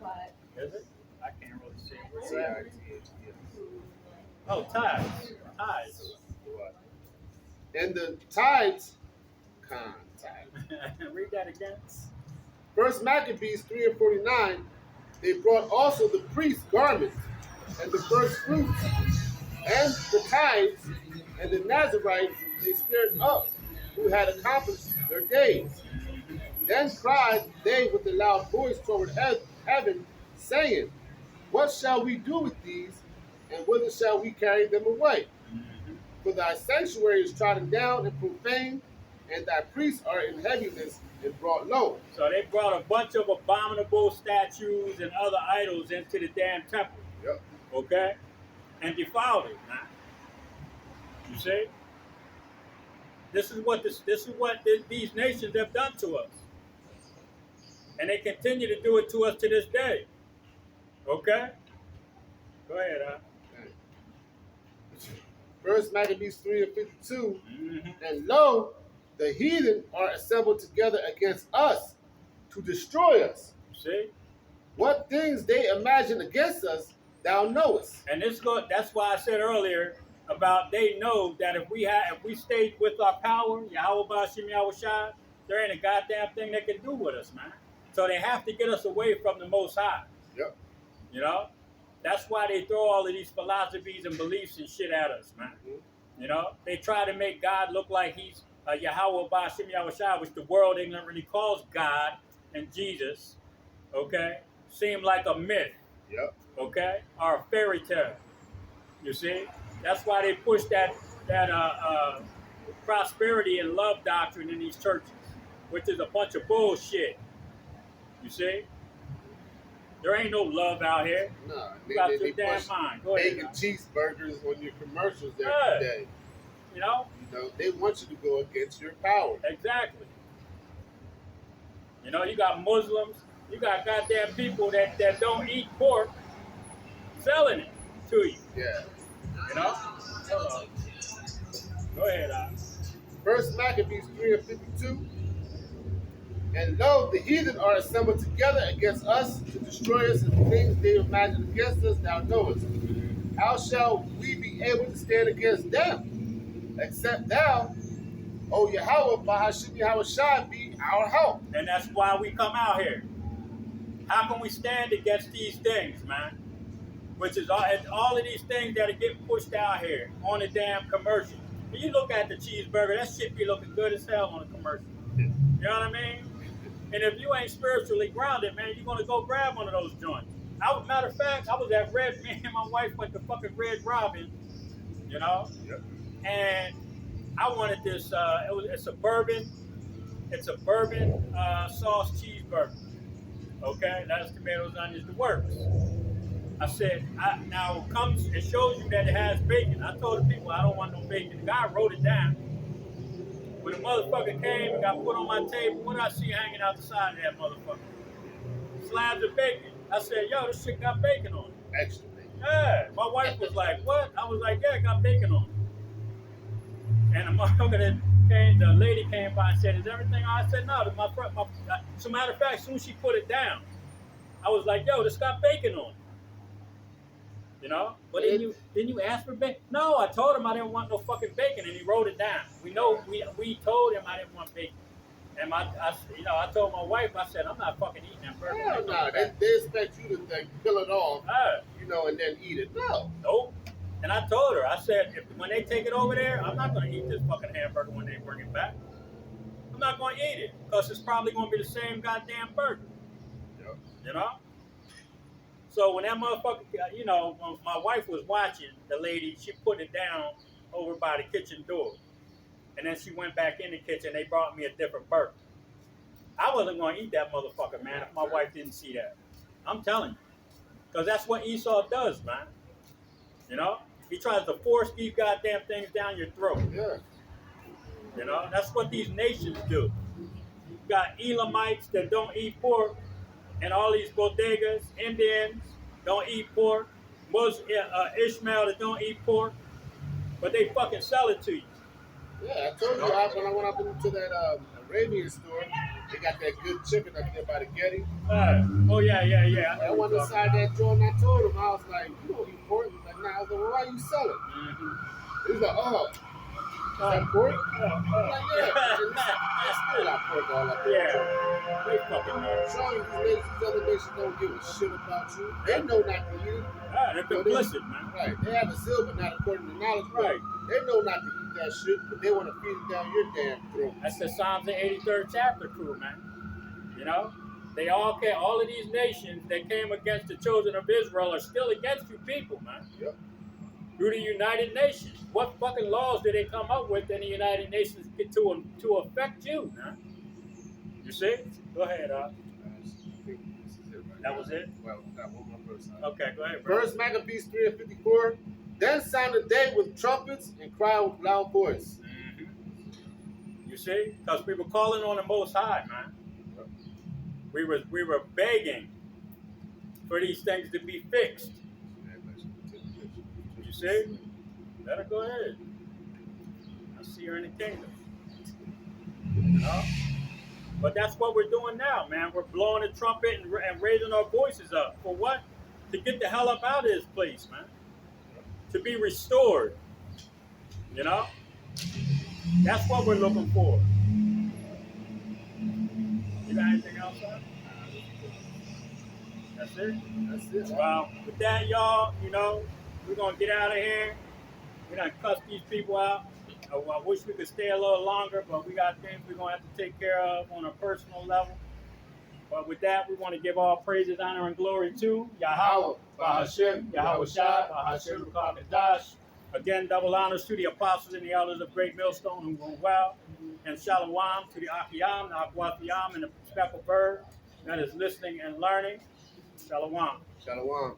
But Is it? I can't really see it. What's Yeah. that? Oh, tithes. Tithes. And the tithes. Read that again. First Maccabees 3 and 49. They brought also the priest's garments and the first fruits and the tithes and the Nazarites they stirred up who had accomplished their days. Then cried they with a loud voice toward heaven, saying, what shall we do with these, and whither shall we carry them away? For thy sanctuary is trodden down and profaned, and thy priests are in heaviness and brought low. So they brought a bunch of abominable statues and other idols into the damn temple. Yep. Okay? And defiled it, man. You see? This is what these nations have done to us. And they continue to do it to us to this day. Okay? Go ahead, huh? First Maccabees 3 and 52. Mm-hmm. And lo, the heathen are assembled together against us to destroy us. See? What things they imagine against us, thou knowest. And that's why I said earlier about they know that if we stayed with our power, Yahweh Bashim Yahushua, there ain't a goddamn thing they can do with us, man. So they have to get us away from the Most High. Yep. You know? That's why they throw all of these philosophies and beliefs and shit at us, man. Mm-hmm. You know? They try to make God look like he's Yahweh Bashim Yahushua, which the world ignorantly calls God and Jesus, okay? Seem like a myth. Yep. Okay? Or a fairy tale. You see? That's why they push that prosperity and love doctrine in these churches, which is a bunch of bullshit. You see? There ain't no love out here. Nah, You got your they damn push mind. Go ahead. bacon cheeseburgers on your commercials every Yeah. day. You know? You know, they want you to go against your power. Exactly. You know, you got Muslims, you got goddamn people that don't eat pork selling it to you. Yeah. You know? Go ahead, First Maccabees 3 and 52. And lo, the heathen are assembled together against us to destroy us, and the things they imagine against us, thou knowest. How shall we be able to stand against them? Except thou, O Yahweh, Bahashim Yahushua, be our help. And that's why we come out here. How can we stand against these things, man? Which is all of these things that are getting pushed out here on the damn commercial. When you look at the cheeseburger, that shit be looking good as hell on the commercial. You know what I mean? And if you ain't spiritually grounded, man, you're going to go grab one of those joints. Matter of fact, I was at me and my wife went to fucking Red Robin, you know? Yep. And I wanted this, it's a bourbon sauce cheeseburger. Okay, that's tomatoes, onions, the works. I said, it shows you that it has bacon. I told the people I don't want no bacon. The guy wrote it down. When the motherfucker came and got put on my table, what did I see hanging out the side of that motherfucker? Slabs of bacon. I said, yo, this shit got bacon on it. Extra bacon. Yeah. My wife was like, what? I was like, yeah, it got bacon on it. And the motherfucker the lady came by and said, is everything all right? I said, no. As a matter of fact, as soon as she put it down, I was like, yo, this got bacon on it. You know? But didn't you ask for bacon? No, I told him I didn't want no fucking bacon, and he wrote it down. We told him I didn't want bacon. And I told my wife, I said, I'm not fucking eating that burger. Hell no, they expect you to kill it off, and then eat it. No. Nope. And I told her, I said, when they take it over there, I'm not going to eat this fucking hamburger when they bring it back. I'm not going to eat it because it's probably going to be the same goddamn burger. Yep. You know? So when that motherfucker, you know, when my wife was watching, the lady, she put it down over by the kitchen door. And then she went back in the kitchen. They brought me a different burger. I wasn't going to eat that motherfucker, man, if my wife didn't see that. I'm telling you. Because that's what Esau does, man. You know? He tries to force these goddamn things down your throat. Yeah. You know? That's what these nations do. You got Elamites that don't eat pork, and all these bodegas, Indians don't eat pork, Ishmael that don't eat pork, but they fucking sell it to you. Yeah, I told you when I went up into that Arabian store, they got that good chicken up there by the Getty. Oh, yeah. I went inside that joint and I told him, I was like, you don't eat pork. He's like, nah. I was like, well, why you sell it? Mm-hmm. He's like, oh. Is that pork? I'm like, yeah. It's still not pork all up there. Yeah. They fucking know. Showing these other nations don't give a shit about you. They know not to eat it. They're complicit, man. Right. They have a seal, but not according to knowledge. Right. They know not to eat that shit, but they want to feed it down your damn throat. That's the Psalms, the 83rd chapter crew, man. You know? They all came, all of these nations that came against the children of Israel are still against you people, man. Yep. Through the United Nations. What fucking laws did they come up with in the United Nations to affect you, man? You see? Go ahead, That was it? Well, that one more verse. Okay, go ahead, bro. First Maccabees 3:54. Then sounded they with trumpets and cried with loud voice. Mm-hmm. You see? Because we were calling on the Most High, man. Yep. We were begging for these things to be fixed. You see? Let her go ahead. I see her in the kingdom. You know? But that's what we're doing now, man. We're blowing the trumpet and raising our voices up. For what? To get the hell up out of this place, man. To be restored. You know? That's what we're looking for. You got anything else, son? That's it? That's it. Well, with that, y'all, you know, we're going to get out of here. We're going to cuss these people out. I wish we could stay a little longer, but we got things we're going to have to take care of on a personal level. But with that, we want to give all praises, honor, and glory to Yahweh, Bahashem, Yahweh Shai, Bahashem, Kadash. Again, double honors to the apostles and the elders of Great Millstone who went well. And shalom to the Akiyam, the Akwatiyam, and the speckled bird that is listening and learning. Shalom. Shalom.